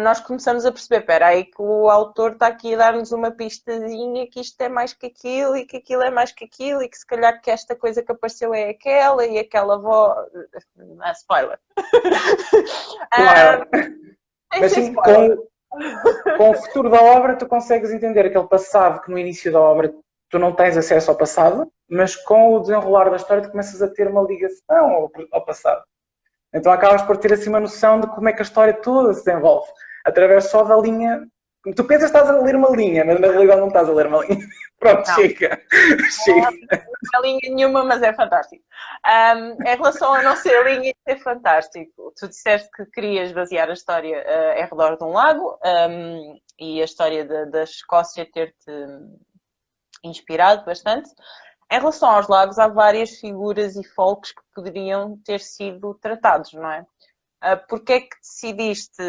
Nós começamos a perceber, espera aí que o autor está aqui a dar-nos uma pistazinha que isto é mais que aquilo e que aquilo é mais que aquilo e que se calhar que esta coisa que apareceu é aquela e aquela voz... spoiler. Claro. Mas sim, com o futuro da obra tu consegues entender aquele passado que no início da obra tu não tens acesso ao passado, mas com o desenrolar da história tu começas a ter uma ligação ao passado. Então acabas por ter assim uma noção de como é que a história toda se desenvolve, através só da linha. Tu pensas que estás a ler uma linha, mas na realidade não estás a ler uma linha. Pronto, não. Chega. Não é linha nenhuma, mas é fantástico. Em relação a não ser linha, é fantástico. Tu disseste que querias basear a história ao redor de um lago e a história da Escócia ter-te inspirado bastante. Em relação aos lagos, há várias figuras e folcos que poderiam ter sido tratados, não é? Porque é que decidiste,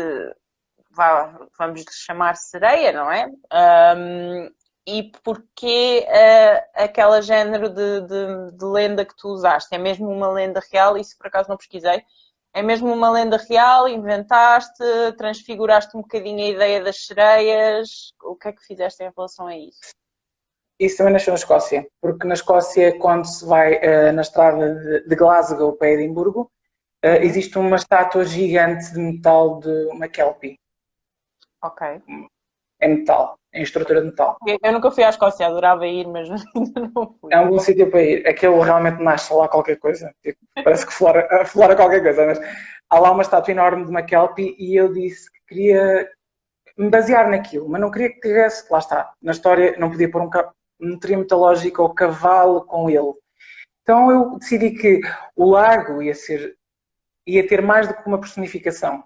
vamos lhe chamar sereia, não é? E porquê aquele género de lenda que tu usaste? É mesmo uma lenda real? Isso por acaso não pesquisei. É mesmo uma lenda real? Inventaste? Transfiguraste um bocadinho a ideia das sereias? O que é que fizeste em relação a isso? Isso também nasceu na Escócia, porque na Escócia, quando se vai na estrada de Glasgow para Edimburgo, existe uma estátua gigante de metal de uma Kelpie. Ok. É metal, em estrutura de metal. Eu nunca fui à Escócia, adorava ir, mas ainda não fui. É um bom sítio para ir. Aquilo realmente nasce lá qualquer coisa. Tipo, parece que flora qualquer coisa, mas há lá uma estátua enorme de uma Kelpie e eu disse que queria me basear naquilo, mas não queria que tivesse, lá está, na história não podia pôr não teria muita lógica o cavalo com ele. Então eu decidi que o lago ia ter mais do que uma personificação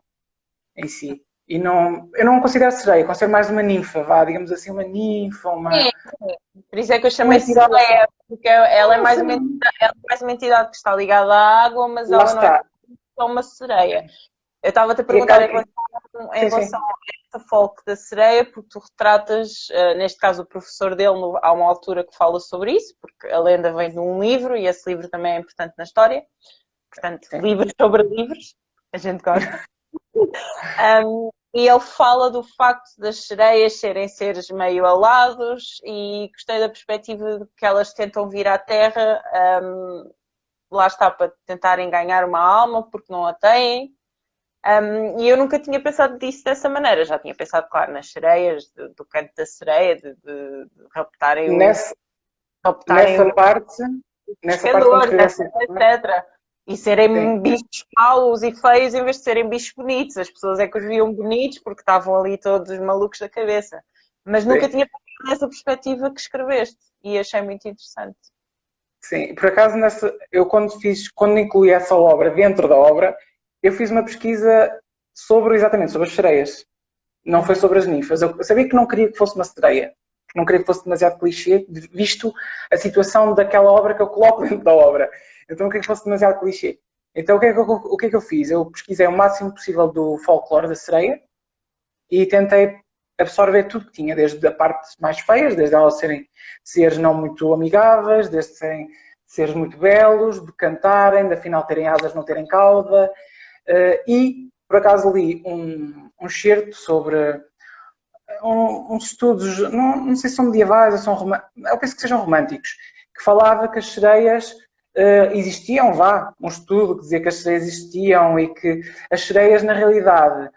em si. E eu não considero sereia, considero mais uma ninfa, digamos assim, uma ninfa, uma... Sim. Por isso é que eu chamei sereia, porque ela é mais uma entidade que está ligada à água, mas ela não é só uma sereia. Eu estava-te a perguntar em relação a esta folk da sereia, porque tu retratas, neste caso o professor dele, há uma altura que fala sobre isso, porque a lenda vem de um livro e esse livro também é importante na história. Portanto, livros sobre livros, a gente gosta. E ele fala do facto das sereias serem seres meio alados e gostei da perspectiva de que elas tentam vir à Terra, lá está, para tentarem ganhar uma alma, porque não a têm. E eu nunca tinha pensado disso dessa maneira. Já tinha pensado, claro, nas sereias, do canto da sereia, de raptarem nessa parte, etc. E serem bichos maus e feios em vez de serem bichos bonitos. As pessoas é que os viam bonitos porque estavam ali todos malucos da cabeça. Mas nunca tinha pensado nessa perspectiva que escreveste. E achei muito interessante. Sim, por acaso, eu quando incluí essa obra dentro da obra, eu fiz uma pesquisa exatamente sobre as sereias. Não foi sobre as ninfas. Eu sabia que não queria que fosse uma sereia. Não queria que fosse demasiado clichê, visto a situação daquela obra que eu coloco dentro da obra. Então, não queria que fosse demasiado clichê. Então, o que é que eu fiz? Eu pesquisei o máximo possível do folclore da sereia e tentei absorver tudo que tinha, desde a parte mais feias, desde elas serem seres não muito amigáveis, desde serem seres muito belos, de cantarem, de afinal terem asas, não terem cauda, e por acaso li um excerto sobre uns estudos, não sei se são medievais ou são eu penso que sejam românticos, que falava que as sereias existiam, um estudo que dizia que as sereias existiam e que as sereias, na realidade,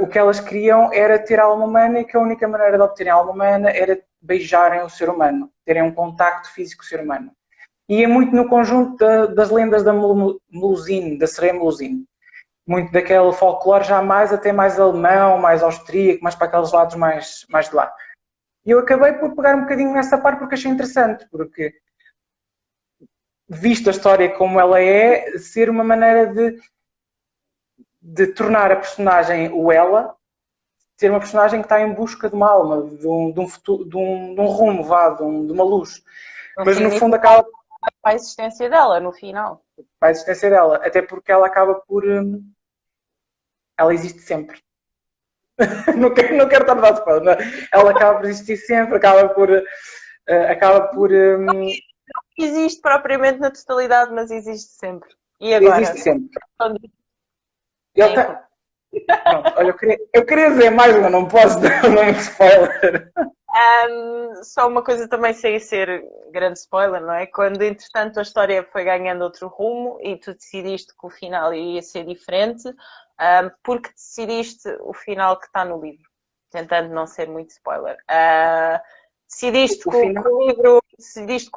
o que elas queriam era ter alma humana e que a única maneira de obterem alma humana era beijarem o ser humano, terem um contacto físico com o ser humano. E é muito no conjunto das lendas da Melusine, da sereia Melusine. Muito daquele folclore já até mais alemão, mais austríaco, mais para aqueles lados mais de lá. E eu acabei por pegar um bocadinho nessa parte porque achei interessante, porque visto a história como ela é, ser uma maneira de tornar a personagem o ela, ser uma personagem que está em busca de uma alma, de um futuro, de um rumo, de uma luz. Mas no fundo acaba para a existência dela, no final. Para a existência dela, até porque ela acaba por... ela existe sempre. não quero estar a dar spoiler, ela acaba por existir sempre, acaba por... Não existe propriamente na totalidade, mas existe sempre. E agora? Existe sempre. Pronto, olha, eu queria dizer mais, mas não posso dar um spoiler. Só uma coisa também sem ser grande spoiler, não é? Quando, entretanto, a história foi ganhando outro rumo e tu decidiste que o final ia ser diferente, porque decidiste o final que está no livro, tentando não ser muito spoiler. Decidiste que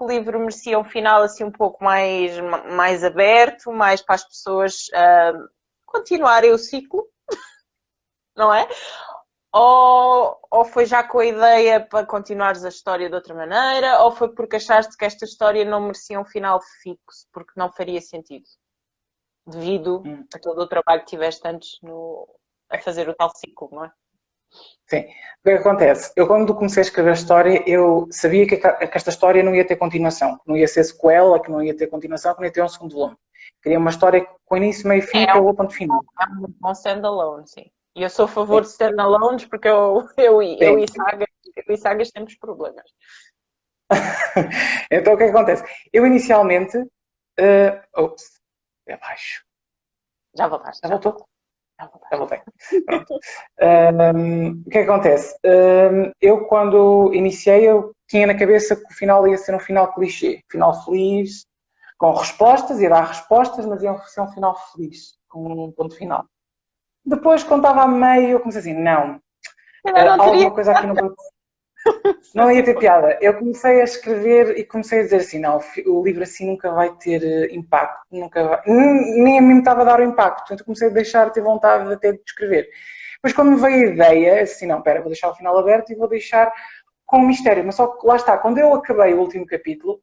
o livro merecia um final assim um pouco mais aberto, mais para as pessoas continuarem o ciclo, não é? Ou foi já com a ideia para continuares a história de outra maneira, ou foi porque achaste que esta história não merecia um final fixo, porque não faria sentido, devido a todo o trabalho que tiveste antes a fazer o tal ciclo, não é? Sim. O que acontece? Eu, quando comecei a escrever a história, eu sabia que esta história não ia ter continuação, que não ia ser sequela, que não ia ter continuação, que não ia ter um segundo volume. Queria uma história com início, meio e fim, que é o ponto final. É um bom stand-alone, sim. E eu sou a favor de stand-alones porque eu e Sagas temos problemas. Então o que acontece? Eu inicialmente... Ops, é baixo. Já voltaste. Já voltou? Já voltei. Pronto. O que acontece? Eu, quando iniciei, eu tinha na cabeça que o final ia ser um final clichê. Final feliz, com respostas, ia dar respostas, mas ia ser um final feliz, com um ponto final. Depois, quando estava a meio, eu comecei assim, não alguma coisa aqui não ia ter piada. Eu comecei a escrever e comecei a dizer assim, não, o livro assim nunca vai ter impacto, nem a mim me estava a dar o impacto, portanto eu comecei a ter vontade até de escrever. Depois quando me veio a ideia, assim, não, vou deixar o final aberto e vou deixar com um mistério, mas só que lá está, quando eu acabei o último capítulo,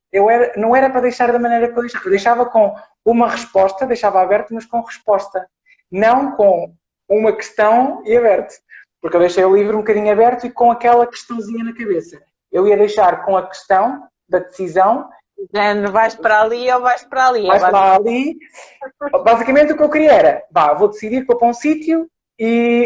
não era para deixar da maneira que eu deixava com uma resposta, deixava aberto, mas com resposta, não com uma questão e aberto. Porque eu deixei o livro um bocadinho aberto e com aquela questãozinha na cabeça. Eu ia deixar com a questão da decisão. Vais para ali ou vais para ali? Vais para ali. Basicamente o que eu queria era, vou decidir que vou para um sítio,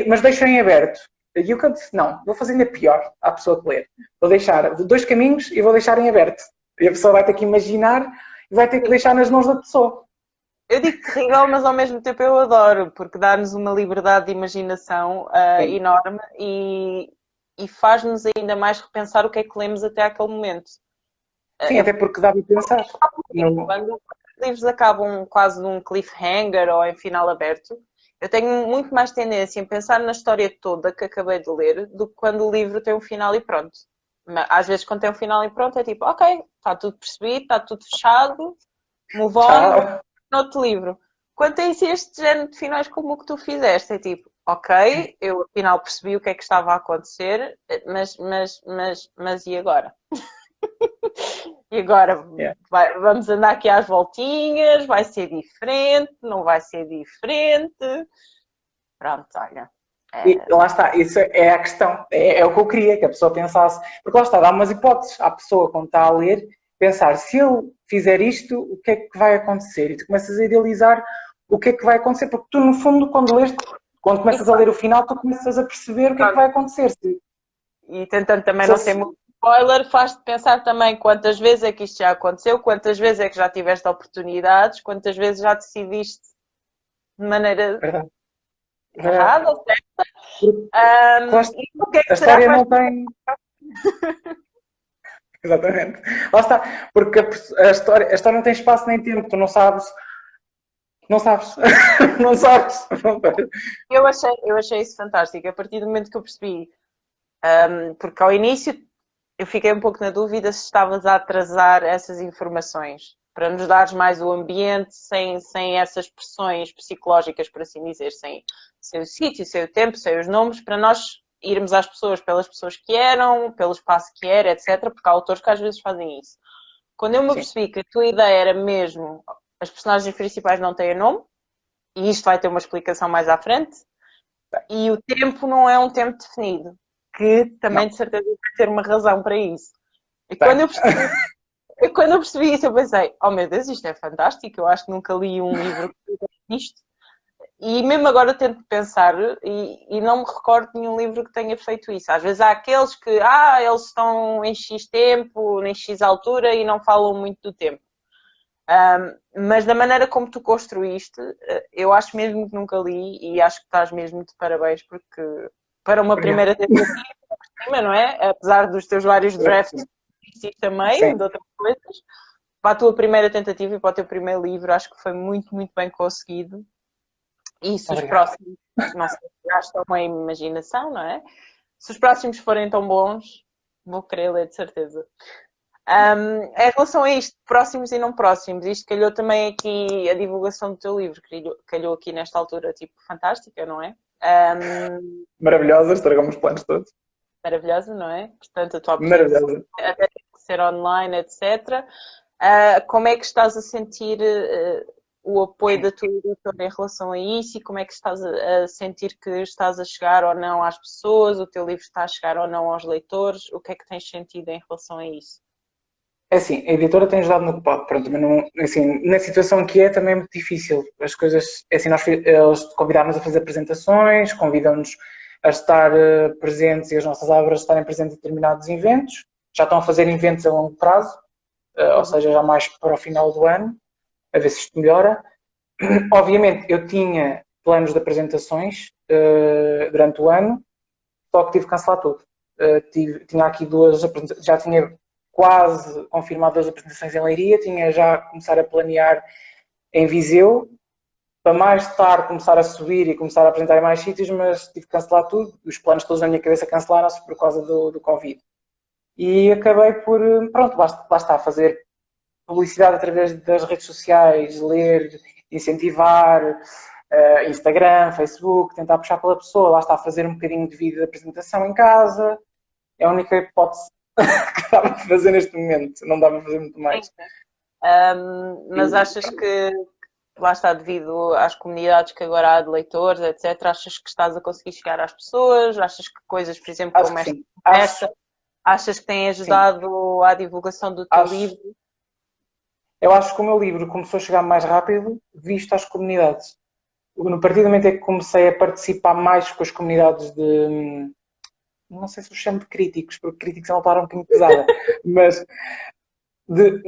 mas deixo em aberto. E o que eu disse, não, vou fazer ainda pior à pessoa que ler. Vou deixar 2 caminhos e vou deixar em aberto. E a pessoa vai ter que imaginar e vai ter que deixar nas mãos da pessoa. Eu digo terrível, mas ao mesmo tempo eu adoro, porque dá-nos uma liberdade de imaginação enorme e faz-nos ainda mais repensar o que é que lemos até aquele momento. Sim, até porque dá para pensar. Quando os livros acabam quase num cliffhanger ou em final aberto, eu tenho muito mais tendência em pensar na história toda que acabei de ler do que quando o livro tem um final e pronto. Às vezes quando tem um final e pronto é tipo, ok, está tudo percebido, está tudo fechado, move on. Noutro livro. Quanto a este género de finais como o que tu fizeste, é tipo, ok, eu afinal percebi o que é que estava a acontecer, mas e agora? E agora vamos andar aqui às voltinhas, vai ser diferente, não vai ser diferente. Pronto, olha. E lá está, isso é a questão, é o que eu queria, que a pessoa pensasse, porque lá está, dá umas hipóteses à pessoa quando está a ler, pensar, se eu fizer isto, o que é que vai acontecer? E tu começas a idealizar o que é que vai acontecer, porque tu, no fundo, quando começas a ler o final, tu começas a perceber o que é que vai acontecer. E tentando também não ser muito spoiler, faz-te pensar também quantas vezes é que isto já aconteceu, quantas vezes é que já tiveste oportunidades, quantas vezes já decidiste de maneira Errada, certa? E o que é A que será história que vais... não tem. Exatamente. Lá está. Porque a história não tem espaço nem tempo. Tu não sabes. Não sabes. Não sabes. Eu achei isso fantástico. A partir do momento que eu percebi, porque ao início eu fiquei um pouco na dúvida se estavas a atrasar essas informações para nos dares mais o ambiente sem essas pressões psicológicas, por assim dizer, sem o sítio, sem o tempo, sem os nomes, para nós irmos às pessoas pelas pessoas que eram, pelo espaço que era, etc. Porque há autores que às vezes fazem isso. Quando eu me Sim. apercebi que a tua ideia era mesmo as personagens principais não têm nome, e isto vai ter uma explicação mais à frente, e o tempo não é um tempo definido, que também Não. de certeza vai ter uma razão para isso. E Tem. quando eu percebi isso, eu pensei, oh meu Deus, isto é fantástico, eu acho que nunca li um livro disto. E mesmo agora tento pensar e não me recordo de nenhum livro que tenha feito isso. Às vezes há aqueles que, eles estão em X tempo, em X altura e não falam muito do tempo. Mas da maneira como tu construíste, eu acho mesmo que nunca li e acho que estás mesmo de parabéns porque para uma Obrigado. primeira tentativa, não é? Apesar dos teus vários drafts a meio Sim. de outras coisas, para a tua primeira tentativa e para o teu primeiro livro, acho que foi muito, muito bem conseguido. E se os Obrigado. próximos, não sei, gastam a imaginação, não é? Se os próximos forem tão bons, vou querer ler de certeza. Em relação a isto, próximos e não próximos, isto calhou também aqui a divulgação do teu livro, calhou aqui nesta altura, tipo, fantástica, não é? Maravilhosa, estragamos os planos todos. Maravilhosa, não é? Portanto, a tua apresentação Maravilhosa. até tem que ser online, etc. Como é que estás a sentir o apoio da tua editora em relação a isso e como é que estás a sentir que estás a chegar ou não às pessoas, o teu livro está a chegar ou não aos leitores? O que é que tens sentido em relação a isso? É assim, a editora tem ajudado no que pode, pronto, mas não, assim, na situação que é também é muito difícil. As coisas, é assim, eles convidaram-nos a fazer apresentações, convidam-nos a estar presentes e as nossas obras estarem presentes em determinados eventos. Já estão a fazer eventos a longo prazo, ou seja, já mais para o final do ano, a ver se isto melhora. Obviamente, eu tinha planos de apresentações durante o ano, só que tive que cancelar tudo. Tinha aqui duas apresentações, já tinha quase confirmado as apresentações em Leiria, tinha já a começar a planear em Viseu, para mais tarde começar a subir e começar a apresentar em mais sítios, mas tive que cancelar tudo. Os planos todos na minha cabeça cancelaram-se por causa do Covid. E acabei por, pronto, lá está, fazer publicidade através das redes sociais, ler, incentivar, Instagram, Facebook, tentar puxar pela pessoa, lá está, fazer um bocadinho de vídeo de apresentação em casa. É a única hipótese que dá para fazer neste momento, não dá para fazer muito mais. Mas achas que, lá está, devido às comunidades que agora há de leitores, etc., achas que estás a conseguir chegar às pessoas? Achas que coisas, por exemplo, Acho como que sim. esta, achas que têm ajudado à divulgação do teu livro? Eu acho que o meu livro começou a chegar mais rápido, visto às comunidades. No partir do momento em que comecei a participar mais com as comunidades de... Não sei se os chamo de críticos, porque críticos é uma palavra um bocadinho pesada, mas de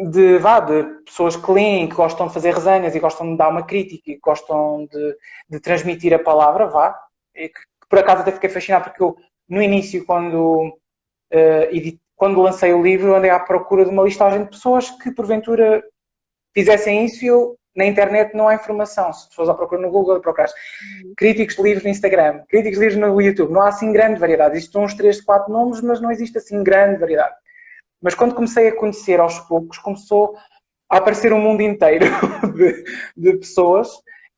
pessoas que leem, que gostam de fazer resenhas e gostam de dar uma crítica e gostam de transmitir a palavra, e que por acaso até fiquei fascinado porque eu, no início, quando lancei o livro, andei à procura de uma listagem de pessoas que porventura fizessem isso e eu, na internet não há informação. Se tu fores à procura no Google, procuras críticos de livros no Instagram, críticos de livros no YouTube, não há assim grande variedade. Existem uns 3, 4 nomes, mas não existe assim grande variedade. Mas quando comecei a conhecer aos poucos, começou a aparecer um mundo inteiro de pessoas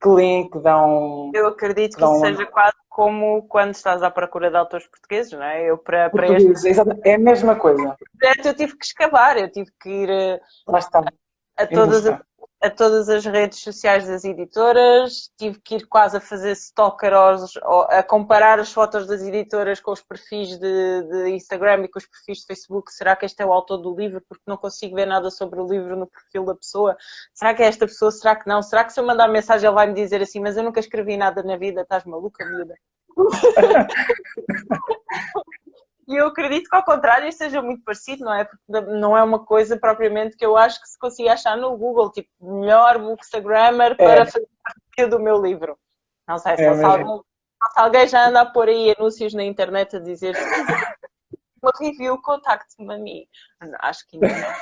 que leem, que dão... Eu acredito que isso seja quase como quando estás à procura de autores portugueses, não é? Eu para este é a mesma coisa. projeto eu tive que escavar, eu tive que ir Lá está. a todas as redes sociais das editoras, tive que ir quase a fazer stalker, a comparar as fotos das editoras com os perfis de Instagram e com os perfis de Facebook. Será que este é o autor do livro? Porque não consigo ver nada sobre o livro no perfil da pessoa. Será que é esta pessoa? Será que não? Será que se eu mandar mensagem ele vai me dizer assim, mas eu nunca escrevi nada na vida, estás maluca, miúda? E eu acredito que ao contrário isto seja muito parecido, não é? Porque não é uma coisa propriamente que eu acho que se consiga achar no Google, tipo, melhor bookstagrammer para fazer parte do meu livro. Não sei, Se alguém já anda a pôr aí anúncios na internet a dizer uma review, contacte-me a mim. Acho que ainda não.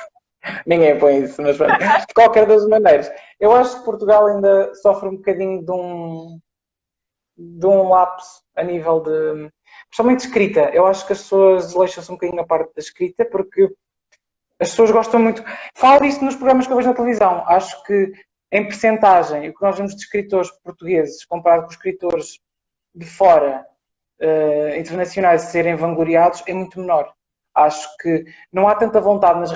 Ninguém põe isso, mas pronto. De qualquer das maneiras, eu acho que Portugal ainda sofre um bocadinho de um lapso a nível de, principalmente escrita. Eu acho que as pessoas desleixam-se um bocadinho na parte da escrita, porque as pessoas gostam muito. Falo isto nos programas que eu vejo na televisão. Acho que, em percentagem, o que nós vemos de escritores portugueses comparado com os escritores de fora, internacionais, serem vangloriados, é muito menor. Acho que não há tanta vontade nas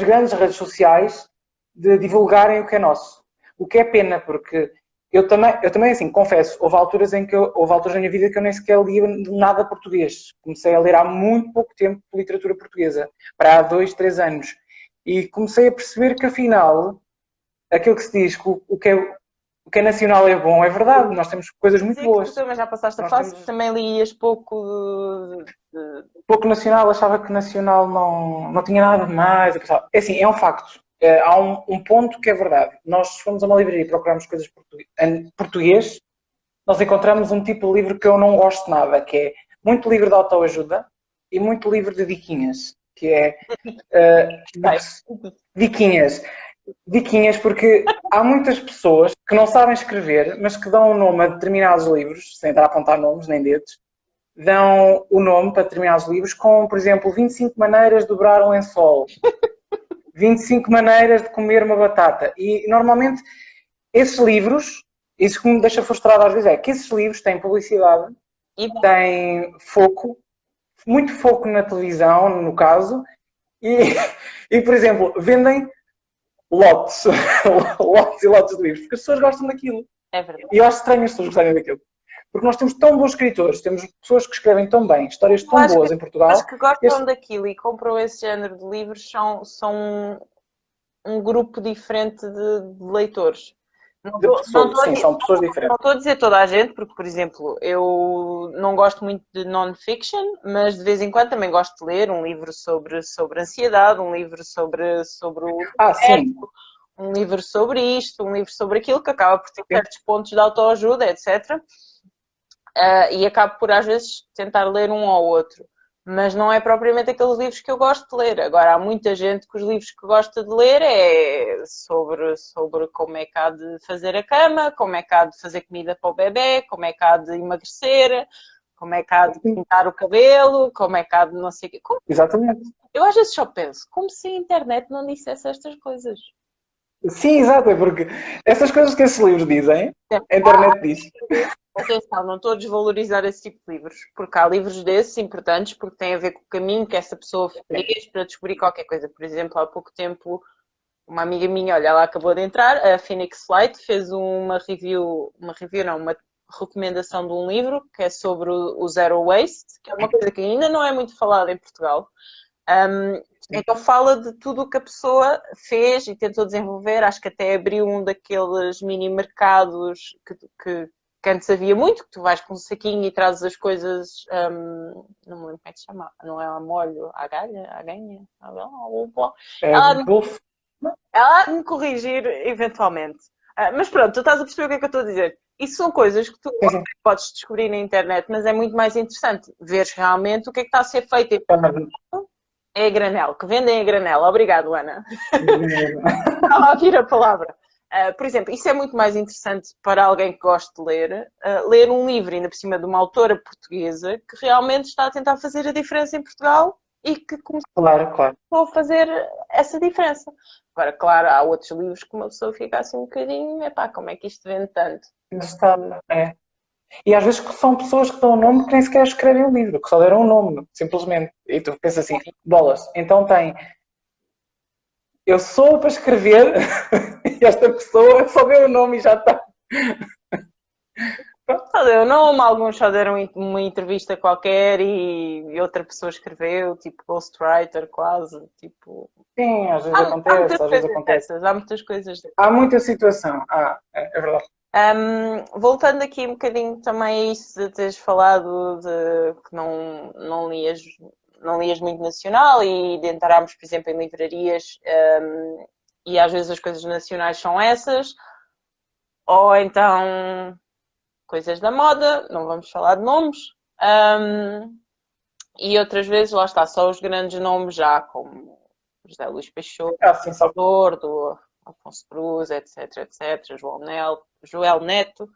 grandes redes sociais de divulgarem o que é nosso. O que é pena, porque eu também assim, confesso, houve alturas da minha vida que eu nem sequer lia nada português. Comecei a ler há muito pouco tempo literatura portuguesa, para há 2, 3 anos. E comecei a perceber que, afinal, aquilo que se diz, que o que é nacional é bom, é verdade. Nós temos coisas muito boas. Tu também já passaste a Nós fase, temos- também lias pouco Pouco nacional, achava que nacional não tinha nada de mais. Eu pensava, é assim, é um facto. Há um ponto que é verdade. Nós, se formos a uma livraria e procuramos coisas em português, nós encontramos um tipo de livro que eu não gosto nada, que é muito livro de autoajuda e muito livro de diquinhas, que é diquinhas. Diquinhas, porque há muitas pessoas que não sabem escrever, mas que dão o nome a determinados livros, sem estar a apontar nomes nem dedos, dão o nome para determinados livros com, por exemplo, 25 maneiras de dobrar um lençol, 25 maneiras de comer uma batata. E, normalmente, esses livros, isso que me deixa frustrado às vezes é que esses livros têm publicidade, e têm foco, muito foco na televisão, no caso, e por exemplo, vendem lotes, lotes e lotes de livros, porque as pessoas gostam daquilo. é verdade. E eu acho estranho as pessoas gostarem daquilo. Porque nós temos tão bons escritores, temos pessoas que escrevem tão bem, histórias tão boas em Portugal. As que gostam daquilo e compram esse género de livros são um grupo diferente de leitores. De pessoas, sim, são pessoas Não diferentes. estou a dizer toda a gente, porque, por exemplo, eu não gosto muito de non-fiction, mas de vez em quando também gosto de ler um livro sobre ansiedade, um livro sobre o Sim. um livro sobre isto, um livro sobre aquilo, que acaba por ter certos pontos de autoajuda, etc. E acabo por, às vezes, tentar ler um ou outro. Mas não é propriamente aqueles livros que eu gosto de ler. Agora, há muita gente que os livros que gosta de ler é sobre como é que há de fazer a cama, como é que há de fazer comida para o bebê, como é que há de emagrecer, como é que há de pintar o cabelo, como é que há de não sei o quê. Exatamente. Eu às vezes só penso, como se a internet não dissesse estas coisas. Sim, exato, é porque essas coisas que esses livros dizem, a internet diz. Atenção, não estou a desvalorizar esse tipo de livros, porque há livros desses importantes, porque têm a ver com o caminho que essa pessoa fez para descobrir qualquer coisa. Por exemplo, há pouco tempo, uma amiga minha, olha, ela acabou de entrar, a Phoenix Light, fez uma recomendação de um livro que é sobre o Zero Waste, que é uma coisa que ainda não é muito falada em Portugal. Então fala de tudo o que a pessoa fez e tentou desenvolver. Acho que até abriu um daqueles mini mercados que antes havia muito, que tu vais com um saquinho e trazes as coisas, não me lembro como é que se chama, não é a molho, a galha, a ganha, ela há de me corrigir eventualmente. Mas pronto, tu estás a perceber o que é que eu estou a dizer. Isso são coisas que tu podes descobrir na internet, mas é muito mais interessante veres realmente o que é que está a ser feito. É a granel, que vendem a granel. Obrigado, Ana. Estava a ouvir a palavra. Por exemplo, isso é muito mais interessante para alguém que gosta de ler um livro, ainda por cima de uma autora portuguesa, que realmente está a tentar fazer a diferença em Portugal e que começou a fazer essa diferença. Agora, claro, há outros livros que uma pessoa fica assim um bocadinho, epá, como é que isto vende tanto? E às vezes são pessoas que dão um nome que nem sequer escrevem um livro, que só deram um nome, simplesmente. E tu pensas assim, bolas, então eu sou para escrever e esta pessoa só deu o nome e já está. Só deu nome, alguns só deram uma entrevista qualquer e outra pessoa escreveu, tipo ghostwriter quase, tipo... Sim, às vezes acontece, às vezes acontece. Há muitas coisas. Há muita situação, é verdade. Voltando aqui um bocadinho também a isso de teres falado de que não lias muito nacional e de entrarmos, por exemplo, em livrarias e às vezes as coisas nacionais são essas, ou então coisas da moda, não vamos falar de nomes. E outras vezes, lá está, só os grandes nomes já, como José Luís Peixoto, Sim, só. do Afonso Cruz, etc, etc, Joel Neto.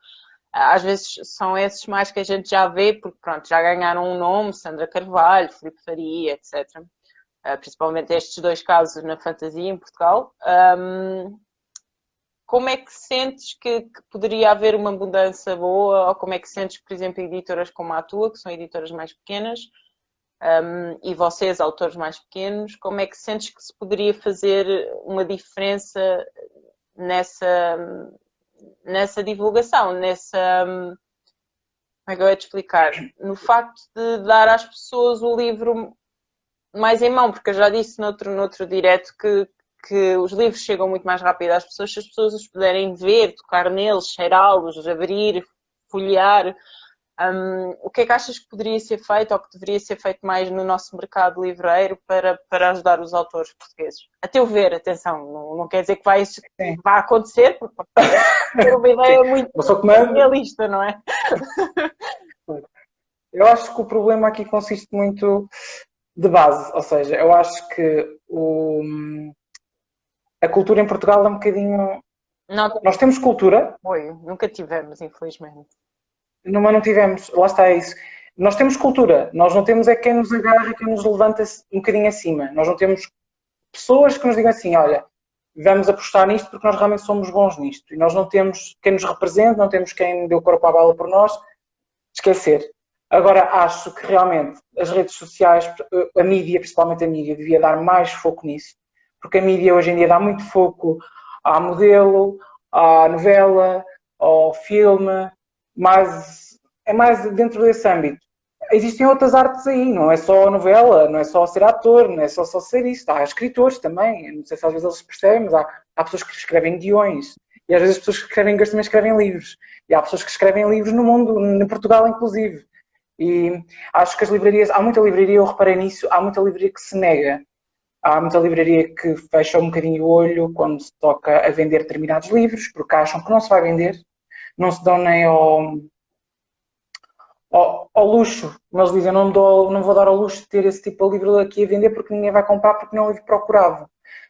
Às vezes são esses mais que a gente já vê, porque pronto, já ganharam um nome, Sandra Carvalho, Filipe Faria, etc. Principalmente estes dois casos na fantasia em Portugal. Como é que sentes que poderia haver uma mudança boa, ou como é que sentes que, por exemplo, editoras como a tua, que são editoras mais pequenas, e vocês, autores mais pequenos, como é que sentes que se poderia fazer uma diferença nessa divulgação, como é que eu ia te explicar? No facto de dar às pessoas o livro mais em mão, porque eu já disse noutro direto que os livros chegam muito mais rápido às pessoas se as pessoas os puderem ver, tocar neles, cheirá-los, abrir, folhear. O que é que achas que poderia ser feito ou que deveria ser feito mais no nosso mercado livreiro para ajudar os autores portugueses? A teu ver, atenção, não quer dizer que vai acontecer, porque pode ser uma ideia muito realista, não é? Eu acho que o problema aqui consiste muito de base, ou seja, eu acho que a cultura em Portugal é um bocadinho... Nós temos cultura. Nunca tivemos, infelizmente. Mas não tivemos, lá está isso. Nós temos cultura, nós não temos é quem nos agarra, quem nos levanta um bocadinho acima. Nós não temos pessoas que nos digam assim, olha, vamos apostar nisto porque nós realmente somos bons nisto. E nós não temos quem nos represente, não temos quem deu corpo à bala por nós. Esquecer. Agora, acho que realmente as redes sociais, a mídia, principalmente a mídia, devia dar mais foco nisso. Porque a mídia hoje em dia dá muito foco à modelo, à novela, ao filme, mas é mais dentro desse âmbito. Existem outras artes aí, não é só a novela, não é só ser ator, não é só ser isso. Há escritores também, não sei se às vezes eles percebem, mas há pessoas que escrevem guiões. E às vezes as pessoas que escrevem guiões também escrevem livros. E há pessoas que escrevem livros no mundo, em Portugal inclusive. E acho que as livrarias, há muita livraria, eu reparei nisso, há muita livraria que se nega. Há muita livraria que fecha um bocadinho o olho quando se toca a vender determinados livros, porque acham que não se vai vender, não se dão nem ao luxo. Eles dizem, não vou dar ao luxo de ter esse tipo de livro aqui a vender porque ninguém vai comprar porque não é um livro procurado.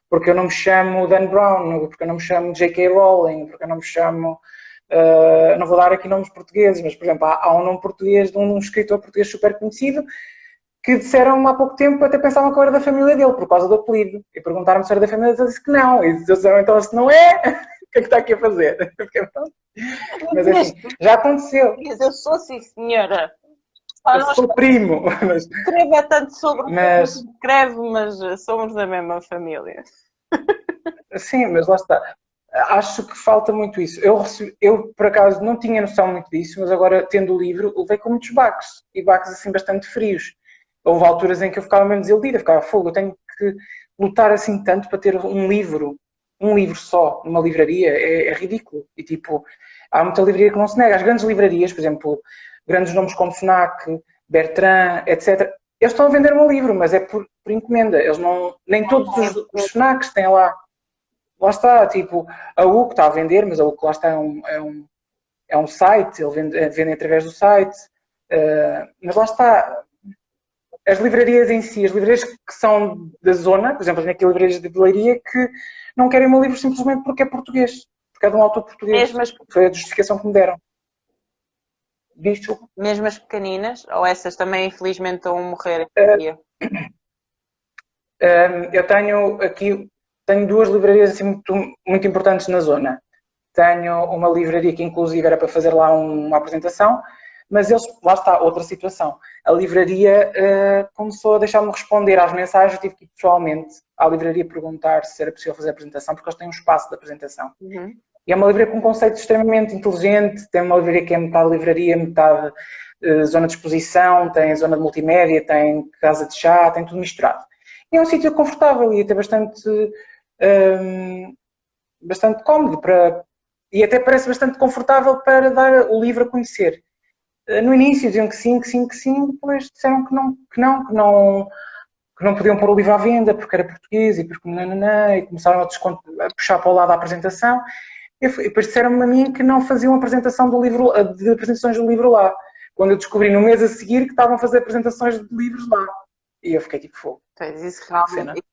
Porque eu não me chamo Dan Brown, porque eu não me chamo J.K. Rowling, porque eu não me chamo... não vou dar aqui nomes portugueses, mas, por exemplo, há um nome português de um escritor português super conhecido que disseram há pouco tempo, até pensavam que eu era da família dele, por causa do apelido. E perguntaram-me se era da família dele, eu disse que não. E eles disseram, então, se não é, o que é que está aqui a fazer? Mas assim, já aconteceu. Eu sou sim, senhora. Eu sou primo. Escreve é tanto sobre o que escreve, mas somos da mesma família. Sim, mas lá está. Acho que falta muito isso. Eu, por acaso, não tinha noção muito disso, mas agora, tendo o livro, levei com muitos baques. E baques, assim, bastante frios. Houve alturas em que eu ficava mesmo desiludida, ficava fogo. Eu tenho que lutar assim tanto para ter um livro só, numa livraria, é ridículo. E, tipo, há muita livraria que não se nega. As grandes livrarias, por exemplo, grandes nomes como Fnac, Bertrand, etc., eles estão a vender um livro, mas é por encomenda. Eles não... Nem todos os Fnacs têm lá. Lá está, tipo, a UC está a vender, mas a UC lá está é um site, eles vendem através do site, mas lá está, as livrarias em si, as livrarias que são da zona, por exemplo, tem aqui livrarias de Leiria que não querem o meu livro simplesmente porque é português, porque é de um autor português, foi a justificação que me deram. Visto? Mesmo as pequeninas, ou essas também infelizmente estão a morrer? Eu tenho duas livrarias assim, muito importantes na zona. Tenho uma livraria que inclusive era para fazer lá uma apresentação, mas lá está, outra situação. A livraria começou a deixar-me responder às mensagens, eu tive que ir pessoalmente à livraria perguntar se era possível fazer a apresentação, porque eles têm um espaço de apresentação. Uhum. E é uma livraria com um conceito extremamente inteligente, tem uma livraria que é metade livraria, metade zona de exposição, tem zona de multimédia, tem casa de chá, tem tudo misturado. E é um sítio confortável e até bastante cómodo e até parece bastante confortável para dar o livro a conhecer. No início diziam que sim, depois disseram que não podiam pôr o livro à venda porque era português e porque e começaram a puxar para o lado da apresentação. E depois disseram-me a mim que não faziam apresentação do livro, de apresentações do livro lá. Quando eu descobri no mês a seguir que estavam a fazer apresentações de livros lá. E eu fiquei tipo, fogo. Pois, isso realmente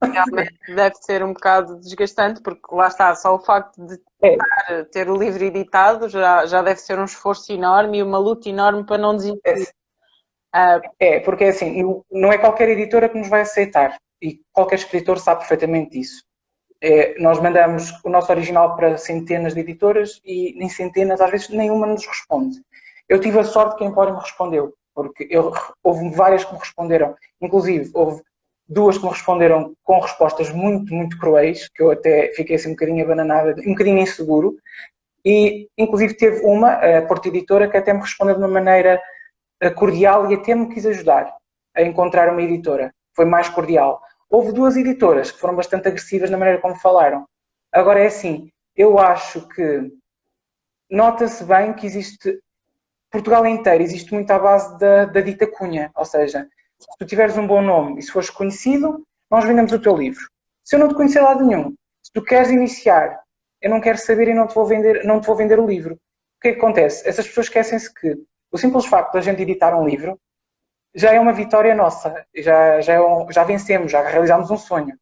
deve ser um bocado desgastante, porque lá está, só o facto de ter o livro editado já deve ser um esforço enorme e uma luta enorme para não desistir. Porque é assim, não é qualquer editora que nos vai aceitar. E qualquer escritor sabe perfeitamente isso. Nós mandamos o nosso original para centenas de editoras e nem centenas, às vezes nenhuma nos responde. Eu tive a sorte que a Empório me respondeu, porque houve várias que me responderam, inclusive houve 2 que me responderam com respostas muito, muito cruéis, que eu até fiquei assim um bocadinho abananada, um bocadinho inseguro, e inclusive teve uma, a Porta Editora, que até me respondeu de uma maneira cordial e até me quis ajudar a encontrar uma editora. Foi mais cordial. Houve 2 editoras que foram bastante agressivas na maneira como falaram. Agora é assim, eu acho que nota-se bem que existe, Portugal inteiro existe muito à base da dita cunha, ou seja, se tu tiveres um bom nome e se fores conhecido, nós vendemos o teu livro. Se eu não te conhecer de lado nenhum, se tu queres iniciar, eu não quero saber e não te vou vender o livro. O que é que acontece? Essas pessoas esquecem-se que o simples facto de a gente editar um livro já é uma vitória nossa, já vencemos, já realizámos um sonho.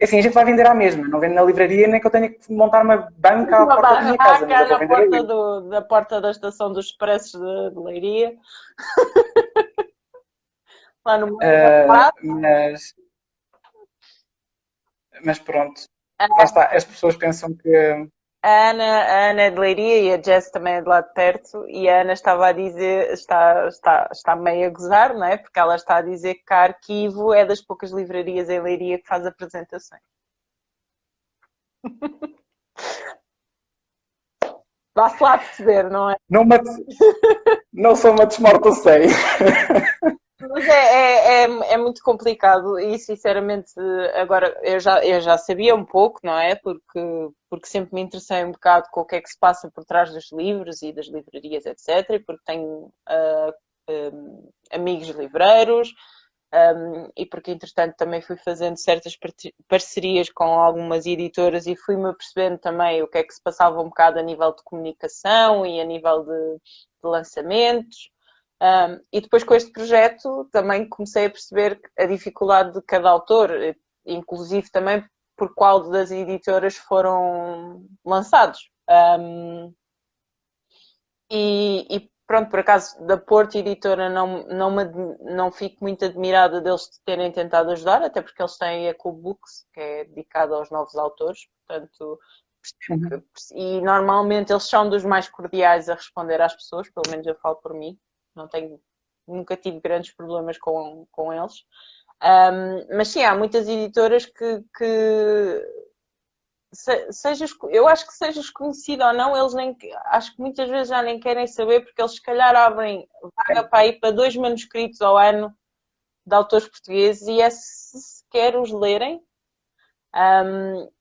Assim, a gente vai vender à mesma, não vende na livraria, nem que eu tenha que montar uma banca à porta da minha casa. Mas eu vou vender da porta da estação dos expressos de Leiria. Lá no mas pronto, lá está, as pessoas pensam que... A Ana é de Leiria e a Jess também é de lá de perto, e a Ana estava a dizer, está meio a gozar, não é? Porque ela está a dizer que a Arquivo é das poucas livrarias em Leiria que faz apresentações. Vá-se lá perceber, não é? Não sou uma desmorta, sei. Mas é muito complicado e, sinceramente, agora eu já sabia um pouco, não é? Porque sempre me interessei um bocado com o que é que se passa por trás dos livros e das livrarias, etc. E porque tenho amigos livreiros e porque, entretanto, também fui fazendo certas parcerias com algumas editoras e fui-me apercebendo também o que é que se passava um bocado a nível de comunicação e a nível de lançamentos. E depois com este projeto também comecei a perceber a dificuldade de cada autor, inclusive também por qual das editoras foram lançados. E pronto, por acaso da Porto Editora não fico muito admirada deles terem tentado ajudar, até porque eles têm a Club Books, que é dedicada aos novos autores, portanto... E normalmente eles são dos mais cordiais a responder às pessoas, pelo menos eu falo por mim. Nunca tive grandes problemas com eles. Mas sim, há muitas editoras que eu acho que sejas conhecido ou não, eles acho que muitas vezes já nem querem saber, porque eles se calhar abrem vaga para ir para 2 manuscritos ao ano de autores portugueses e é se sequer os lerem.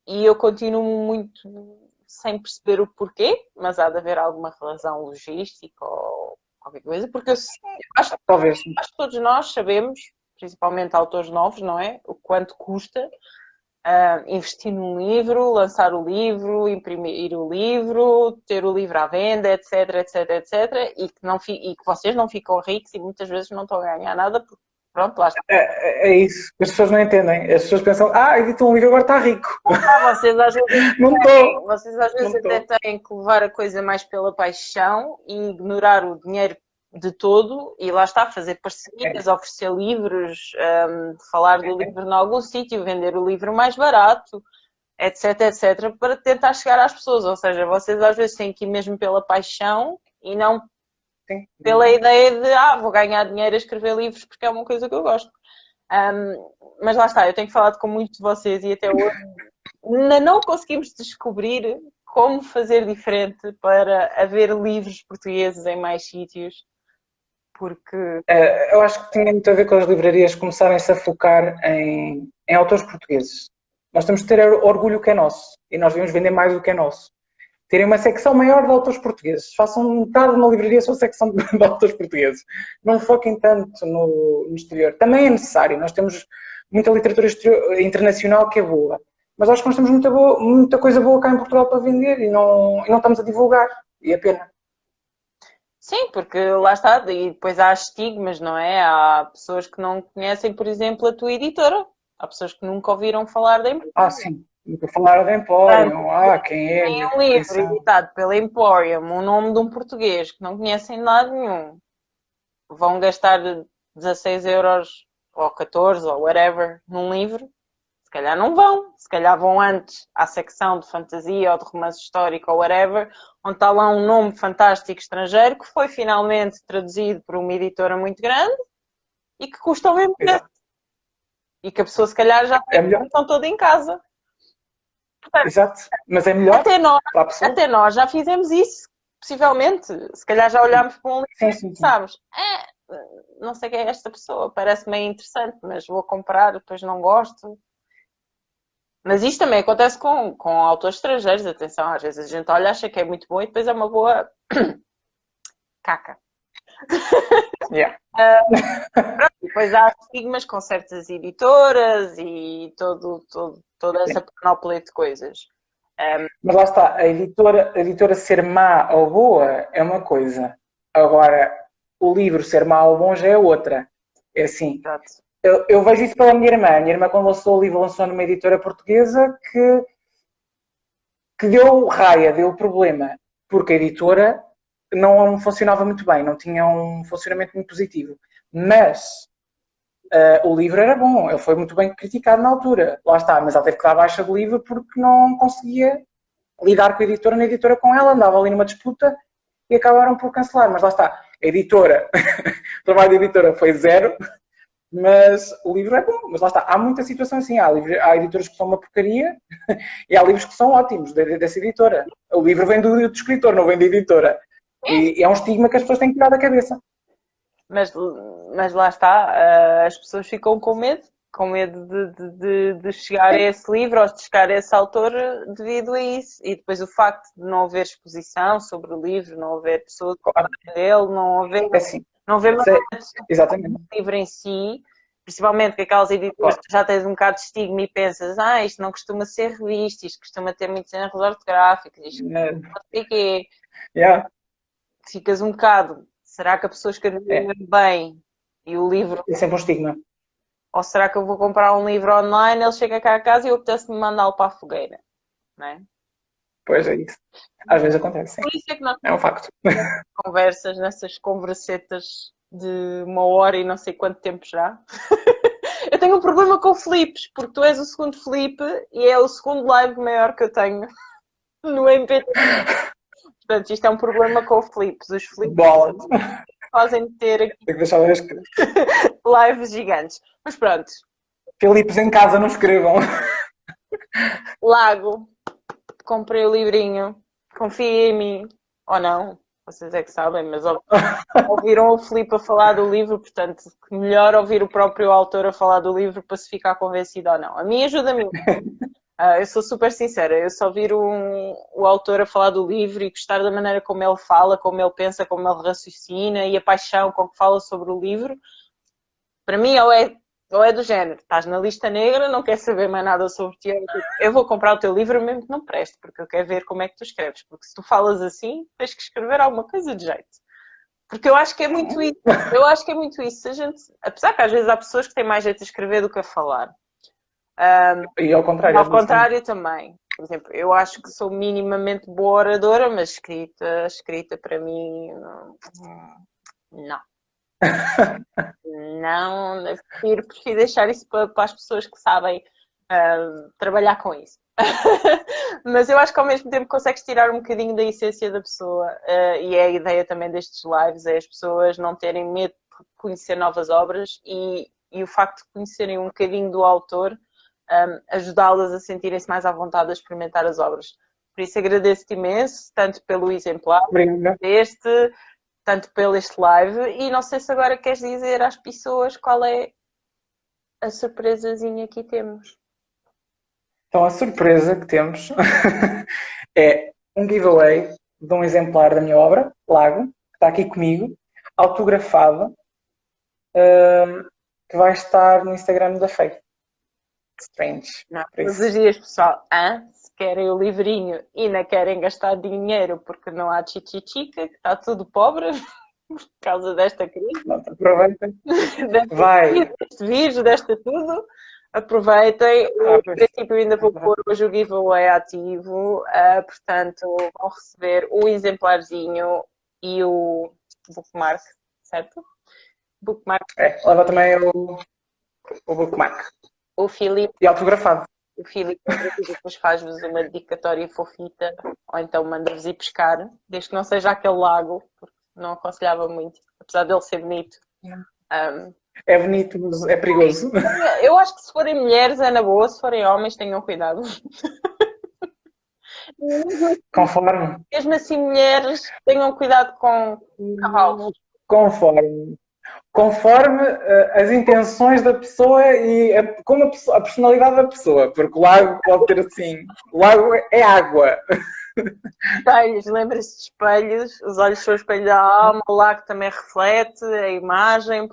E eu continuo muito sem perceber o porquê, mas há de haver alguma razão logística ou qualquer coisa, porque eu acho que todos nós sabemos, principalmente autores novos, não é? O quanto custa investir num livro, lançar o livro, imprimir o livro, ter o livro à venda, etc, etc, etc, e que vocês não ficam ricos e muitas vezes não estão a ganhar nada porque pronto, lá está. É isso, as pessoas não entendem. As pessoas pensam, editou um livro, agora está rico. Vocês às vezes até têm que levar a coisa mais pela paixão e ignorar o dinheiro de todo e lá está, fazer parcerias, oferecer livros, falar do livro em algum sítio, vender o livro mais barato, etc, etc, para tentar chegar às pessoas. Ou seja, vocês às vezes têm que ir mesmo pela paixão e não pela ideia de vou ganhar dinheiro a escrever livros porque é uma coisa que eu gosto. Mas lá está, eu tenho falado com muitos de vocês e até hoje ainda não conseguimos descobrir como fazer diferente para haver livros portugueses em mais sítios, porque... Eu acho que tinha muito a ver com as livrarias começarem-se a focar em autores portugueses. Nós temos de ter orgulho que é nosso e nós devemos vender mais do que é nosso. Terem uma secção maior de autores portugueses. Façam metade de uma livraria só secção de autores portugueses. Não foquem tanto no exterior. Também é necessário. Nós temos muita literatura internacional que é boa. mas acho que nós temos muita coisa boa cá em Portugal para vender e não estamos a divulgar. E é pena. Sim, porque lá está, e depois há estigmas, não é? Há pessoas que não conhecem, por exemplo, a tua editora. Há pessoas que nunca ouviram falar da Emporium. Sim. Nunca falaram de Emporium. Quem é? Tem um Quem livro são? editado pela Emporium, o nome de um português que não conhecem de lado nenhum. Vão gastar 16 euros ou 14 ou whatever num livro. Se calhar não vão. Se calhar vão antes à secção de fantasia ou de romance histórico ou whatever, onde está lá um nome fantástico estrangeiro que foi finalmente traduzido por uma editora muito grande e que custa o mesmo preço. Exato. E que a pessoa se calhar já tem a informação toda em casa. Portanto, Exato. Mas é melhor para a pessoa. até nós já fizemos isso, possivelmente. Se calhar já olhámos para um livro Sim. e sabes, não sei quem é esta pessoa, parece meio interessante, mas vou comprar, depois não gosto. Mas isto também acontece com autores estrangeiros, atenção, às vezes a gente olha, acha que é muito bom e depois é uma boa caca. Yeah. Depois há estigmas com certas editoras e toda essa panóplia de coisas. Mas lá está, a editora ser má ou boa é uma coisa. Agora, o livro ser mau ou bom já é outra. É assim. Exato. Eu vejo isso pela minha irmã. A minha irmã, quando lançou o livro, lançou numa editora portuguesa que deu raia, deu problema. Porque a editora não funcionava muito bem, não tinha um funcionamento muito positivo. Mas o livro era bom, ele foi muito bem criticado na altura. Lá está, mas ela teve que dar baixa do livro porque não conseguia lidar com a editora, nem a editora com ela, andava ali numa disputa e acabaram por cancelar. Mas lá está, a editora, o trabalho da editora foi zero, mas o livro é bom. Mas lá está, há muita situação assim, há editoras que são uma porcaria e há livros que são ótimos dessa editora. O livro vem do escritor, não vem da editora. E é um estigma que as pessoas têm que tirar da cabeça. Mas lá está, as pessoas ficam com medo de chegar a esse livro ou de chegar a esse autor devido a isso. E depois o facto de não haver exposição sobre o livro, não haver pessoas que falarem dele, não haver assim, exatamente. do livro em si, principalmente com aquelas editoras que já tens um bocado de estigma e pensas, isto não costuma ser revista, isto costuma ter muitos erros ortográficos, isto não sei o quê. Yeah. Ficas um bocado, será que a pessoa escreveu bem e o livro... É sempre um estigma. Ou será que eu vou comprar um livro online, ele chega cá a casa e eu apetece-me mandá-lo para a fogueira, não é? Pois é isso. Às vezes acontece, sim. Por isso é que nós É um facto. conversas, nessas conversetas de 1 hora e não sei quanto tempo já. Eu tenho um problema com o Filipe, porque tu és o segundo Filipe e é o segundo live maior que eu tenho no MP. Portanto, isto é um problema com o Filipe. Os Filipes fazem ter aqui Tenho que deixar ver lives gigantes. Mas pronto. Filipes em casa não escrevam. Lago, comprei o livrinho. Confia em mim. Ou não. Vocês é que sabem, mas ouviram o Filipe a falar do livro, portanto, melhor ouvir o próprio autor a falar do livro para se ficar convencido ou não. A mim ajuda-me. Eu sou super sincera, eu só ouvir o autor a falar do livro e gostar da maneira como ele fala, como ele pensa, como ele raciocina e a paixão com que fala sobre o livro, para mim ou é do género, estás na lista negra, não quer saber mais nada sobre ti, eu vou comprar o teu livro mesmo que não preste, porque eu quero ver como é que tu escreves, porque se tu falas assim, tens que escrever alguma coisa de jeito. Porque eu acho que é muito isso. Apesar que às vezes há pessoas que têm mais jeito a escrever do que a falar. E ao contrário. Ao contrário também. Por exemplo, eu acho que sou minimamente boa oradora, mas escrita para mim, não. Não, prefiro deixar isso para as pessoas que sabem trabalhar com isso. Mas eu acho que ao mesmo tempo consegues tirar um bocadinho da essência da pessoa e é a ideia também destes lives, é as pessoas não terem medo de conhecer novas obras e o facto de conhecerem um bocadinho do autor ajudá-las a sentirem-se mais à vontade a experimentar as obras. Por isso agradeço-te imenso, tanto pelo exemplar tanto pelo este live, e não sei se agora queres dizer às pessoas qual é a surpresazinha que temos. Então a surpresa que temos é um giveaway de um exemplar da minha obra, Lago, que está aqui comigo, autografado, que vai estar no Instagram da FEI. Strange. Não, Por todos isso. os dias, pessoal, se querem o livrinho e ainda querem gastar dinheiro porque não há chichichica, que está tudo pobre por causa desta crise, Pronto, aproveitem. deste Vai. vírus, desta tudo, aproveitem. Ah, Em pois. princípio ainda vou pôr hoje o giveaway ativo, portanto vão receber o exemplarzinho e o bookmark, certo? Bookmark. Leva também o bookmark. O Filipe E autografado. O Filipe depois faz-vos uma dedicatória fofita, ou então manda-vos ir pescar, desde que não seja aquele lago, porque não aconselhava muito, apesar dele ser bonito. É bonito, mas é perigoso. Eu acho que se forem mulheres é na boa, se forem homens tenham cuidado. Conforme. Mesmo assim, mulheres tenham cuidado com cavalos. Conforme as intenções da pessoa e a personalidade da pessoa, porque o lago pode ter assim, o lago é água. Espelhos, lembra-se de espelhos, os olhos são o espelho da alma, o lago também reflete a imagem,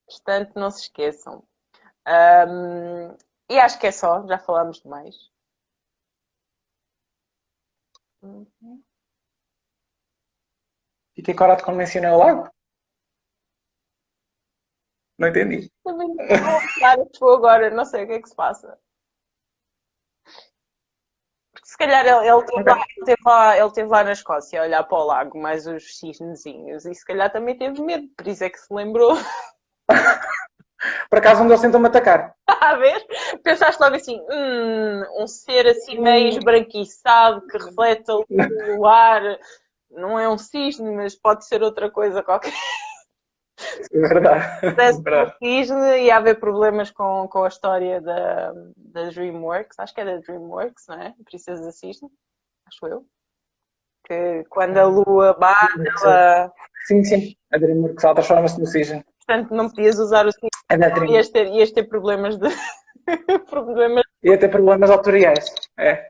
portanto não se esqueçam. E acho que é só, já falámos demais. Fiquei corado quando mencionei o lago? Não entendi. Também vou agora, não sei o que é que se passa. Porque se calhar ele teve lá na Escócia a olhar para o lago, mais os cisnezinhos, e se calhar também teve medo, por isso é que se lembrou. Por acaso um deles tentou-me atacar. A ver? Pensaste logo assim, um ser assim meio esbranquiçado que reflete o ar, não é um cisne, mas pode ser outra coisa qualquer. É verdade. Se pudesse um cisne, ia haver problemas com a história da DreamWorks, acho que é da DreamWorks, não é? Princesa Cisne, acho eu. Que quando a lua bate, ela... Sim. A DreamWorks transforma-se no cisne. Portanto, não podias usar o cisne. Ias ter problemas de... problemas. Ia ter problemas autoriais. É.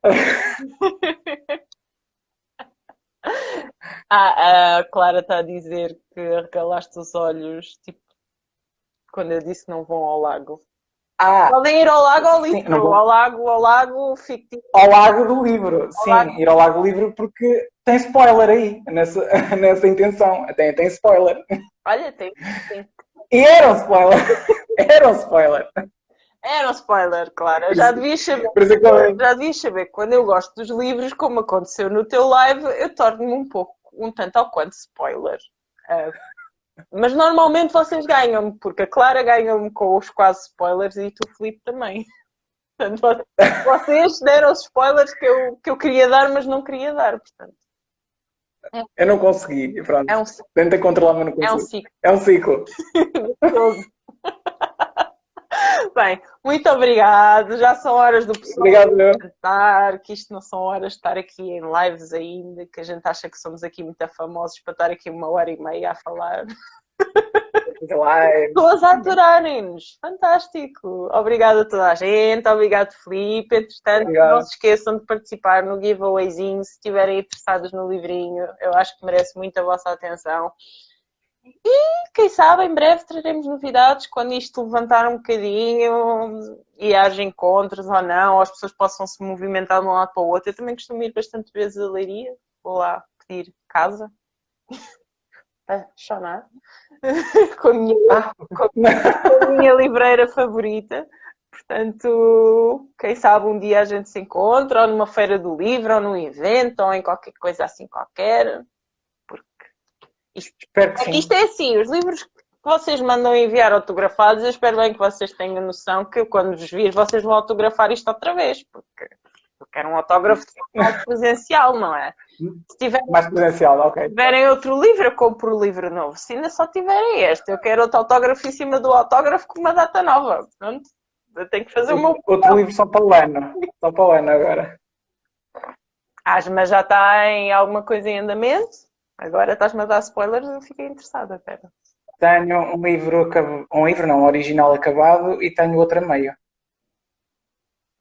A Clara está a dizer que arregalaste os olhos, tipo, quando eu disse que não vão ao lago. Podem ir ao lago ou ao livro. Sim, ao lago, fictivo. Ao lago do livro, sim. Ir ao lago do livro porque tem spoiler aí, nessa intenção. Tem spoiler. Olha, tem. E era um spoiler. Era um spoiler, claro. Eu já devias saber. Já devias saber que quando eu gosto dos livros, como aconteceu no teu live, eu torno-me um tanto ao quanto spoiler. Mas normalmente vocês ganham-me, porque a Clara ganhou-me com os quase spoilers e tu, Filipe, também. Portanto, vocês deram os spoilers que eu queria dar, mas não queria dar, portanto. Eu não consegui, pronto. Tenta controlar, mas não consigo. É um ciclo. Bem, muito obrigado. Já são horas do pessoal cantar, que isto não são horas de estar aqui em lives ainda, que a gente acha que somos aqui muito famosos para estar aqui 1h30 a falar. Pessoas a adorarem-nos. Fantástico. Obrigada a toda a gente. Obrigado, Filipe. Entretanto, não se esqueçam de participar no giveawayzinho se estiverem interessados no livrinho. Eu acho que merece muito a vossa atenção. E quem sabe em breve traremos novidades quando isto levantar um bocadinho e haja encontros ou não, ou as pessoas possam se movimentar de um lado para o outro. Eu também costumo ir bastante vezes a Leiria, vou lá pedir casa para chorar com a minha livreira favorita. Portanto, quem sabe um dia a gente se encontra, ou numa feira do livro, ou num evento, ou em qualquer coisa assim qualquer. Isto é assim, os livros que vocês mandam enviar autografados, eu espero bem que vocês tenham noção que eu, quando vos vir, vocês vão autografar isto outra vez, porque eu quero um autógrafo mais presencial, não é? Se tiverem, mais presencial, ok. Se tiverem outro livro, eu compro o livro novo. Se ainda só tiverem este, eu quero outro autógrafo em cima do autógrafo com uma data nova. Pronto, eu tenho que fazer o meu... Outro livro só para o ano. Só para o ano agora. Mas já está em alguma coisa em andamento? Agora estás-me a dar spoilers, eu fiquei interessada, pera. Tenho um livro, um original acabado e tenho outro a meio.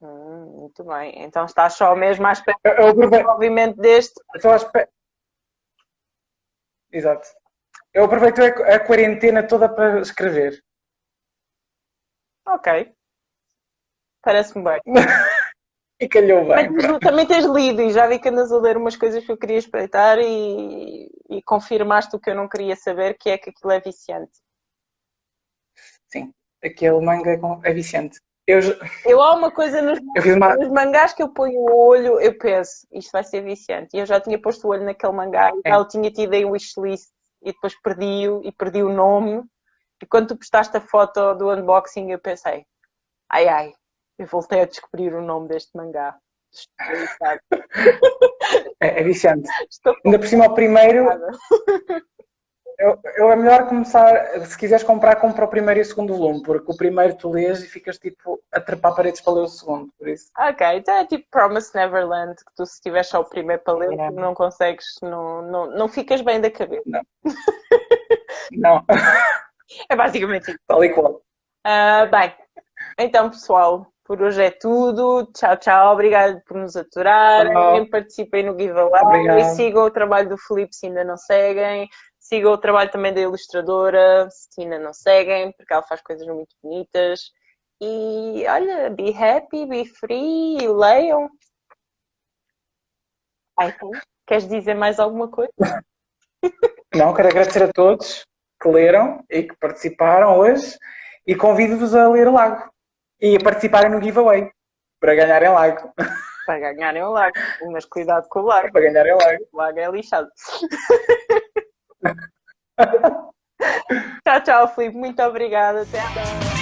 Muito bem. Então estás só mesmo à espera do desenvolvimento deste? Estou à espera. Exato. Eu aproveito a quarentena toda para escrever. Ok. Parece-me bem. E calhou bem. Mas também tens lido e já vi que andas a ler umas coisas que eu queria espreitar e confirmaste o que eu não queria saber, que é que aquilo é viciante. Sim, aquele manga é viciante. Eu Há uma coisa nos fiz uma. mangás que eu ponho o olho, eu penso, isto vai ser viciante. E eu já tinha posto o olho naquele mangá e já o tinha tido em wishlist e depois perdi-o e perdi o nome. E quando tu postaste a foto do unboxing, eu pensei, ai, eu voltei a descobrir o nome deste mangá. É viciante. Estou Ainda por cima, o primeiro. É melhor começar, se quiseres comprar, compra o primeiro e o segundo volume, porque o primeiro tu lês e ficas tipo a trepar paredes para ler o segundo, por isso. Ok, então é tipo Promise Neverland, que tu se tiveres só o primeiro para ler, tu não consegues, não ficas bem da cabeça. Não. Não. É basicamente isso. Tal e qual. Bem, então pessoal, por hoje é tudo. Tchau, tchau. Obrigado por nos aturarem. Participem no giveaway. Obrigado. Sigam o trabalho do Filipe se ainda não seguem. Sigam o trabalho também da ilustradora se ainda não seguem, porque ela faz coisas muito bonitas. E olha, be happy, be free e leiam. Então, queres dizer mais alguma coisa? Não, quero agradecer a todos que leram e que participaram hoje e convido-vos a ler Lago e a participarem no giveaway para ganharem Lago. Para ganharem o lago, mas cuidado com o lago. Para ganharem Lago. O lago é lixado. Tchau, tchau, Filipe. Muito obrigada. Até amanhã.